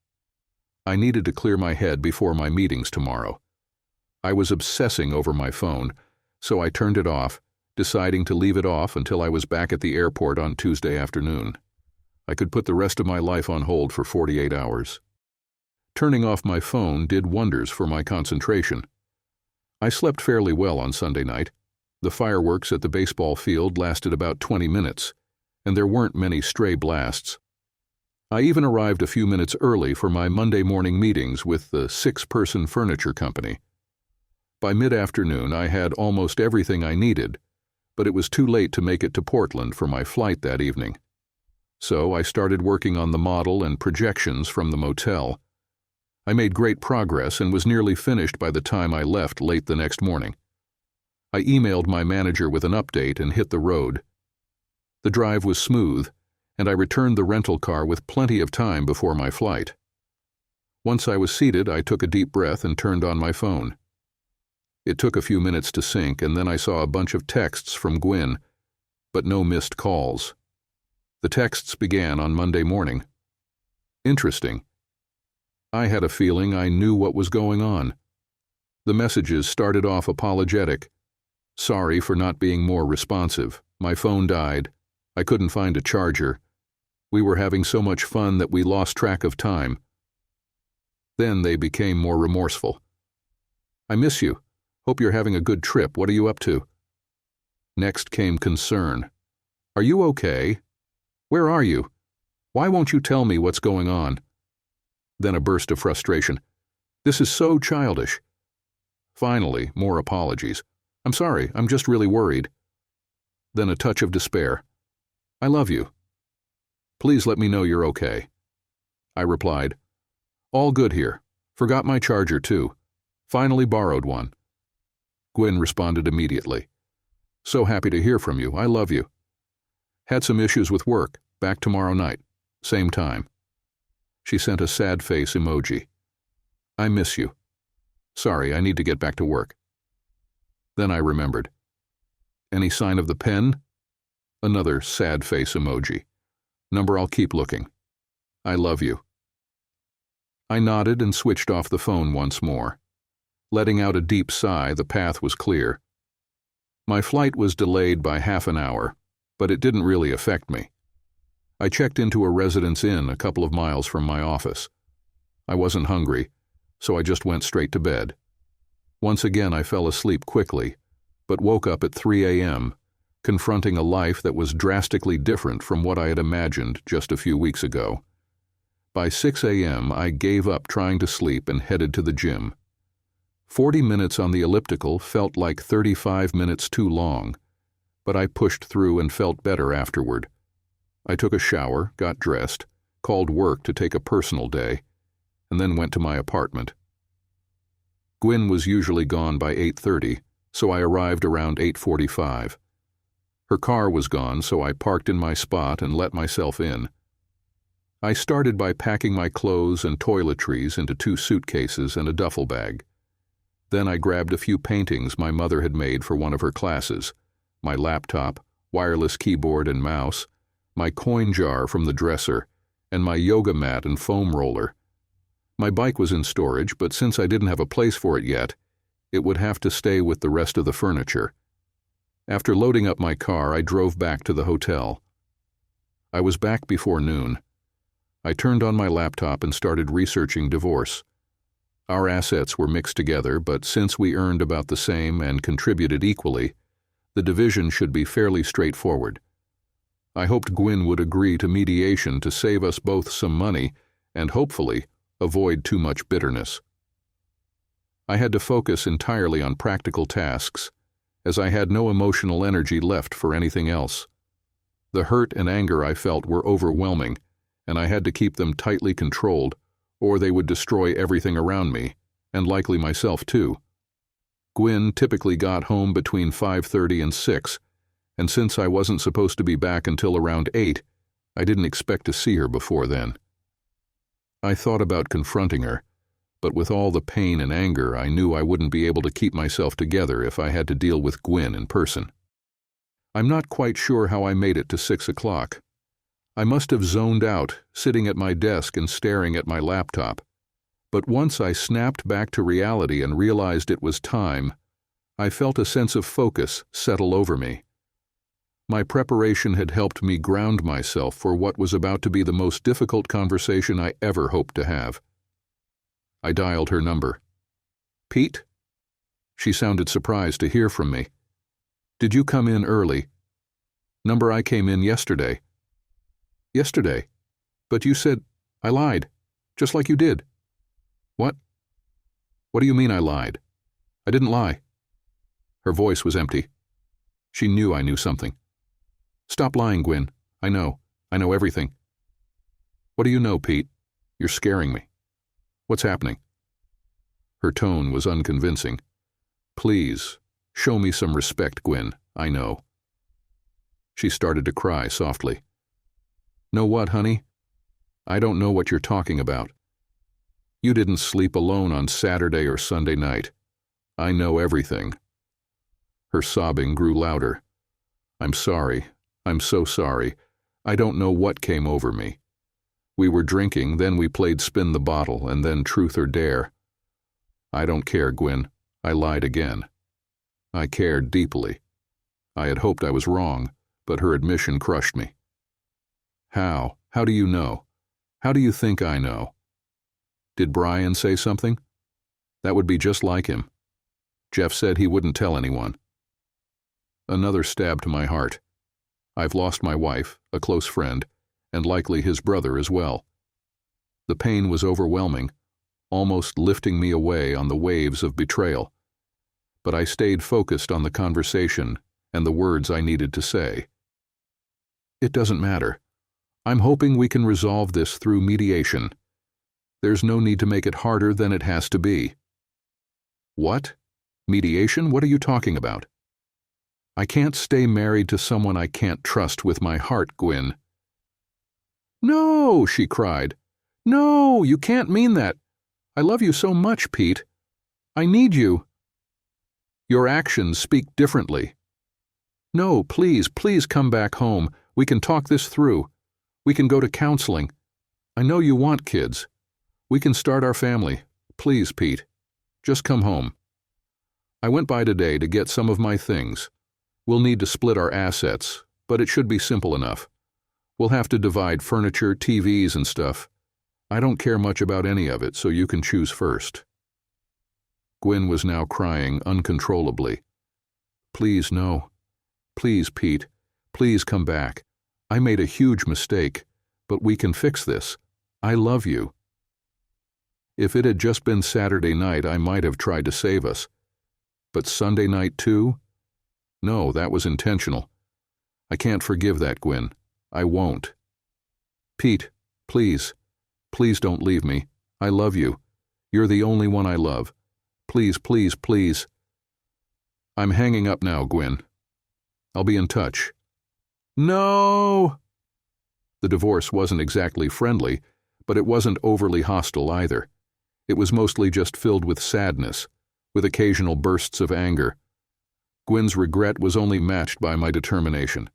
I needed to clear my head before my meetings tomorrow. I was obsessing over my phone, so I turned it off, deciding to leave it off until I was back at the airport on Tuesday afternoon. I could put the rest of my life on hold for 48 hours. Turning off my phone did wonders for my concentration. I slept fairly well on Sunday night. The fireworks at the baseball field lasted about 20 minutes, and there weren't many stray blasts. I even arrived a few minutes early for my Monday morning meetings with the 6-person furniture company. By mid-afternoon, I had almost everything I needed, but it was too late to make it to Portland for my flight that evening. So I started working on the model and projections from the motel. I made great progress and was nearly finished by the time I left late the next morning. I emailed my manager with an update and hit the road. The drive was smooth, and I returned the rental car with plenty of time before my flight. Once I was seated, I took a deep breath and turned on my phone. It took a few minutes to sync, and then I saw a bunch of texts from Gwyn, but no missed calls. The texts began on Monday morning. Interesting. I had a feeling I knew what was going on. The messages started off apologetic. Sorry for not being more responsive. My phone died. I couldn't find a charger. We were having so much fun that we lost track of time. Then they became more remorseful. I miss you. Hope you're having a good trip. What are you up to? Next came concern. Are you okay? Where are you? Why won't you tell me what's going on? Then a burst of frustration. This is so childish. Finally, more apologies. I'm sorry, I'm just really worried. Then a touch of despair. I love you. Please let me know you're okay. I replied, all good here. Forgot my charger too. Finally borrowed one. Gwyn responded immediately. So happy to hear from you. I love you. Had some issues with work. Back tomorrow night. Same time. She sent a sad face emoji. I miss you. Sorry, I need to get back to work. Then I remembered. Any sign of the pen? Another sad face emoji. Number I'll keep looking. I love you. I nodded and switched off the phone once more. Letting out a deep sigh, the path was clear. My flight was delayed by half an hour, but it didn't really affect me. I checked into a Residence Inn a couple of miles from my office. I wasn't hungry, so I just went straight to bed. Once again I fell asleep quickly, but woke up at 3 a.m., confronting a life that was drastically different from what I had imagined just a few weeks ago. By 6 a.m., I gave up trying to sleep and headed to the gym. 40 minutes on the elliptical felt like 35 minutes too long, but I pushed through and felt better afterward. I took a shower, got dressed, called work to take a personal day, and then went to my apartment. Gwyn was usually gone by 8:30, so I arrived around 8:45. Her car was gone, so I parked in my spot and let myself in. I started by packing my clothes and toiletries into 2 suitcases and a duffel bag. Then I grabbed a few paintings my mother had made for one of her classes, my laptop, wireless keyboard and mouse, my coin jar from the dresser, and my yoga mat and foam roller. My bike was in storage, but since I didn't have a place for it yet, it would have to stay with the rest of the furniture. After loading up my car, I drove back to the hotel. I was back before noon. I turned on my laptop and started researching divorce. Our assets were mixed together, but since we earned about the same and contributed equally, the division should be fairly straightforward. I hoped Gwyn would agree to mediation to save us both some money and, hopefully, avoid too much bitterness. I had to focus entirely on practical tasks, as I had no emotional energy left for anything else. The hurt and anger I felt were overwhelming, and I had to keep them tightly controlled, or they would destroy everything around me, and likely myself too. Gwyn typically got home between 5:30 and 6, and since I wasn't supposed to be back until around 8, I didn't expect to see her before then. I thought about confronting her, but with all the pain and anger, I knew I wouldn't be able to keep myself together if I had to deal with Gwyn in person. I'm not quite sure how I made it to 6 o'clock. I must have zoned out, sitting at my desk and staring at my laptop. But once I snapped back to reality and realized it was time, I felt a sense of focus settle over me. My preparation had helped me ground myself for what was about to be the most difficult conversation I ever hoped to have. I dialed her number. "Pete?" She sounded surprised to hear from me. "Did you come in early?" "Number I came in yesterday." "Yesterday? But you said—" "I lied, just like you did." "What? What do you mean I lied? I didn't lie." Her voice was empty. She knew I knew something. "Stop lying, Gwyn. I know everything." "What do you know, Pete? You're scaring me. What's happening?" Her tone was unconvincing. "Please, show me some respect, Gwyn. I know." She started to cry softly. "Know what, honey? I don't know what you're talking about. You didn't sleep alone on Saturday or Sunday night. I know everything." Her sobbing grew louder. "I'm sorry. I'm so sorry. I don't know what came over me. We were drinking, then we played spin the bottle, and then truth or dare. I don't care, Gwyn. I lied again. I cared deeply. I had hoped I was wrong, but her admission crushed me." "How? How do you know? How do you think I know? Did Brian say something? That would be just like him. Jeff said he wouldn't tell anyone." Another stab to my heart. I've lost my wife, a close friend, and likely his brother as well. The pain was overwhelming, almost lifting me away on the waves of betrayal. But I stayed focused on the conversation and the words I needed to say. "It doesn't matter. I'm hoping we can resolve this through mediation. There's no need to make it harder than it has to be." "What? Mediation? What are you talking about?" "I can't stay married to someone I can't trust with my heart, Gwyn." "No," she cried. "No, you can't mean that. I love you so much, Pete. I need you." "Your actions speak differently." "No, please, please come back home. We can talk this through. We can go to counseling. I know you want kids. We can start our family. Please, Pete. Just come home. I went by today to get some of my things. We'll need to split our assets, but it should be simple enough. We'll have to divide furniture, TVs, and stuff. I don't care much about any of it, so you can choose first." Gwyn was now crying uncontrollably. "Please, no. Please, Pete. Please come back. I made a huge mistake, but we can fix this. I love you." If it had just been Saturday night, I might have tried to save us. But Sunday night too? No, that was intentional. I can't forgive that, Gwyn. I won't. "Pete, please. Please don't leave me. I love you. You're the only one I love. Please, please, please." "I'm hanging up now, Gwyn. I'll be in touch." "No!" The divorce wasn't exactly friendly, but it wasn't overly hostile either. It was mostly just filled with sadness, with occasional bursts of anger. Gwyn's regret was only matched by my determination.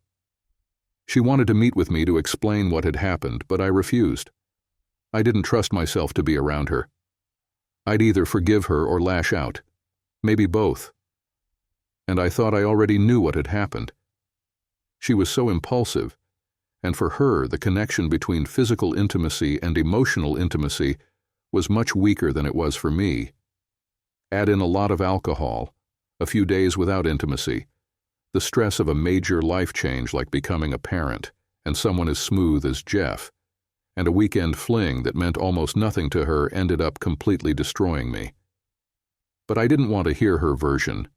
She wanted to meet with me to explain what had happened, but I refused. I didn't trust myself to be around her. I'd either forgive her or lash out, maybe both. And I thought I already knew what had happened. She was so impulsive, and for her the connection between physical intimacy and emotional intimacy was much weaker than it was for me. Add in a lot of alcohol, a few days without intimacy, the stress of a major life change like becoming a parent and someone as smooth as Jeff, and a weekend fling that meant almost nothing to her ended up completely destroying me. But I didn't want to hear her version,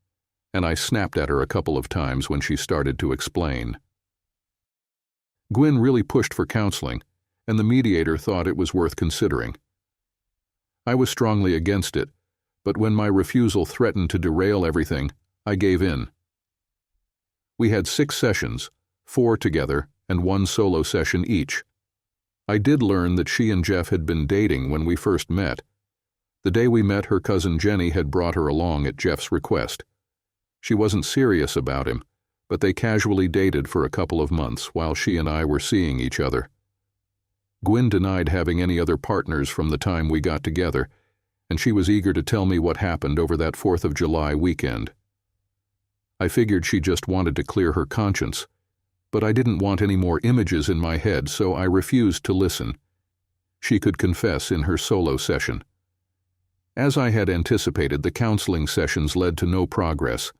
and I snapped at her a couple of times when she started to explain. Gwyn really pushed for counseling, and the mediator thought it was worth considering. I was strongly against it, but when my refusal threatened to derail everything, I gave in. We had 6 sessions, 4 together and 1 solo session each. I did learn that she and Jeff had been dating when we first met. The day we met, her cousin Jenny had brought her along at Jeff's request. She wasn't serious about him, but they casually dated for a couple of months while she and I were seeing each other. Gwyn denied having any other partners from the time we got together, and she was eager to tell me what happened over that 4th of July weekend. I figured she just wanted to clear her conscience, but I didn't want any more images in my head, so I refused to listen. She could confess in her solo session. As I had anticipated, the counseling sessions led to no progress.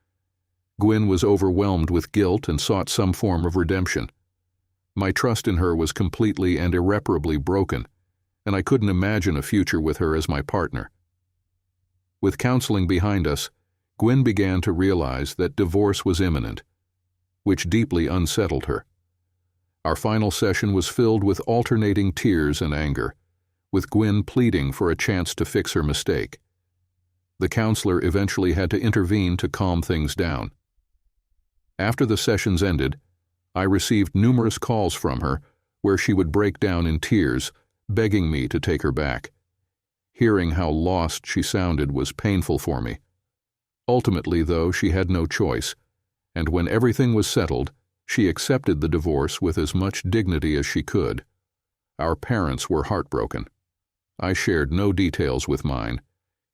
Gwyn was overwhelmed with guilt and sought some form of redemption. My trust in her was completely and irreparably broken, and I couldn't imagine a future with her as my partner. With counseling behind us, Gwyn began to realize that divorce was imminent, which deeply unsettled her. Our final session was filled with alternating tears and anger, with Gwyn pleading for a chance to fix her mistake. The counselor eventually had to intervene to calm things down. After the sessions ended, I received numerous calls from her where she would break down in tears, begging me to take her back. Hearing how lost she sounded was painful for me. Ultimately, though, she had no choice, and when everything was settled, she accepted the divorce with as much dignity as she could. Our parents were heartbroken. I shared no details with mine,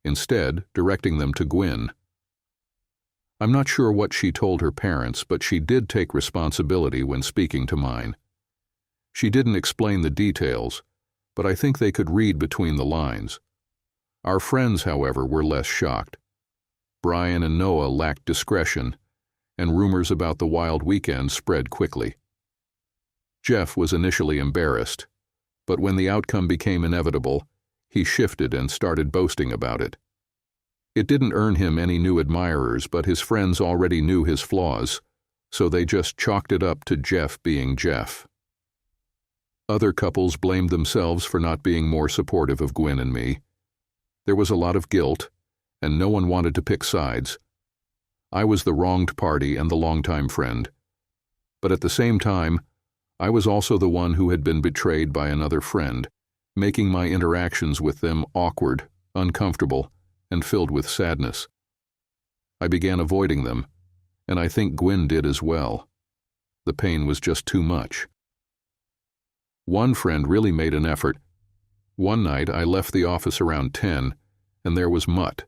instead directing them to Gwyn. I'm not sure what she told her parents, but she did take responsibility when speaking to mine. She didn't explain the details, but I think they could read between the lines. Our friends, however, were less shocked. Brian and Noah lacked discretion, and rumors about the wild weekend spread quickly. Jeff was initially embarrassed, but when the outcome became inevitable, he shifted and started boasting about it. It didn't earn him any new admirers, but his friends already knew his flaws, so they just chalked it up to Jeff being Jeff. Other couples blamed themselves for not being more supportive of Gwyn and me. There was a lot of guilt, and no one wanted to pick sides. I was the wronged party and the longtime friend. But at the same time, I was also the one who had been betrayed by another friend, making my interactions with them awkward, uncomfortable, and filled with sadness. I began avoiding them, and I think Gwyn did as well. The pain was just too much. One friend really made an effort. One night I left the office around 10, and there was Mutt.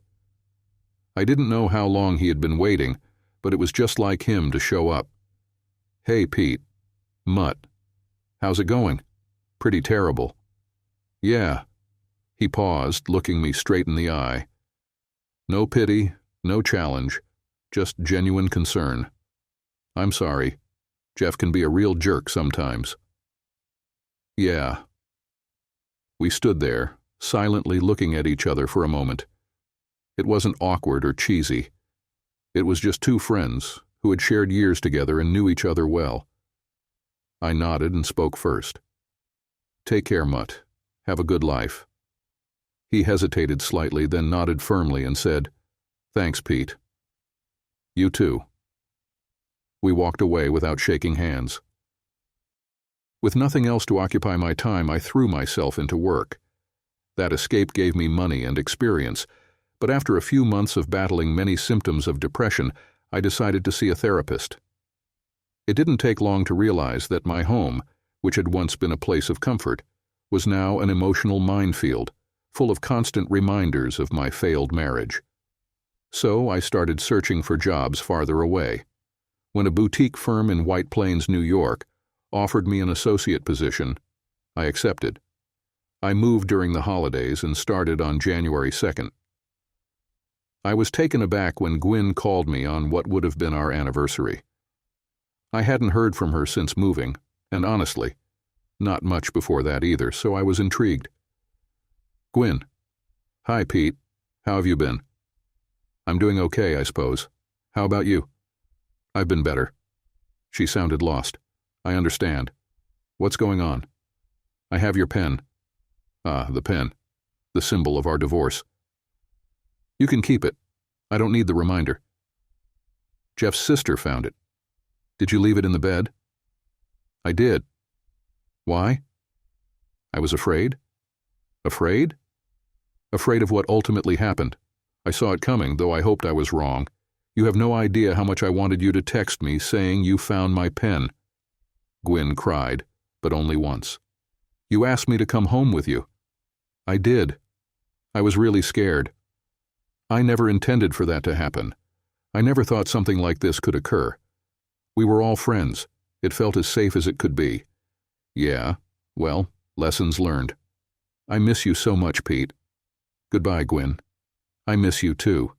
I didn't know how long he had been waiting, but it was just like him to show up. "Hey, Pete." "Mutt. How's it going?" "Pretty terrible." "Yeah." He paused, looking me straight in the eye. No pity, no challenge, just genuine concern. "I'm sorry. Jeff can be a real jerk sometimes." "Yeah." We stood there, silently looking at each other for a moment. It wasn't awkward or cheesy. It was just two friends who had shared years together and knew each other well. I nodded and spoke first. "Take care, Mutt. Have a good life." He hesitated slightly, then nodded firmly and said, "Thanks, Pete." "You too." We walked away without shaking hands. With nothing else to occupy my time, I threw myself into work. That escape gave me money and experience, but after a few months of battling many symptoms of depression, I decided to see a therapist. It didn't take long to realize that my home, which had once been a place of comfort, was now an emotional minefield, full of constant reminders of my failed marriage. So I started searching for jobs farther away. When a boutique firm in White Plains, New York, offered me an associate position, I accepted. I moved during the holidays and started on January 2nd. I was taken aback when Gwyn called me on what would have been our anniversary. I hadn't heard from her since moving, and honestly, not much before that either, so I was intrigued. "Gwyn." "Hi, Pete. How have you been?" "I'm doing okay, I suppose. How about you?" "I've been better." She sounded lost. "I understand. What's going on?" "I have your pen." "Ah, the pen. The symbol of our divorce." "You can keep it. I don't need the reminder." "Jeff's sister found it. Did you leave it in the bed?" I did. Why? I was afraid. Afraid? Afraid of what ultimately happened. I saw it coming, though I hoped I was wrong. You have no idea how much I wanted you to text me saying you found my pen. Gwyn cried, but only once. You asked me to come home with you. I did. I was really scared. I never intended for that to happen. I never thought something like this could occur. We were all friends. It felt as safe as it could be. Yeah, well, lessons learned. I miss you so much, Pete. Goodbye, Gwyn. I miss you too.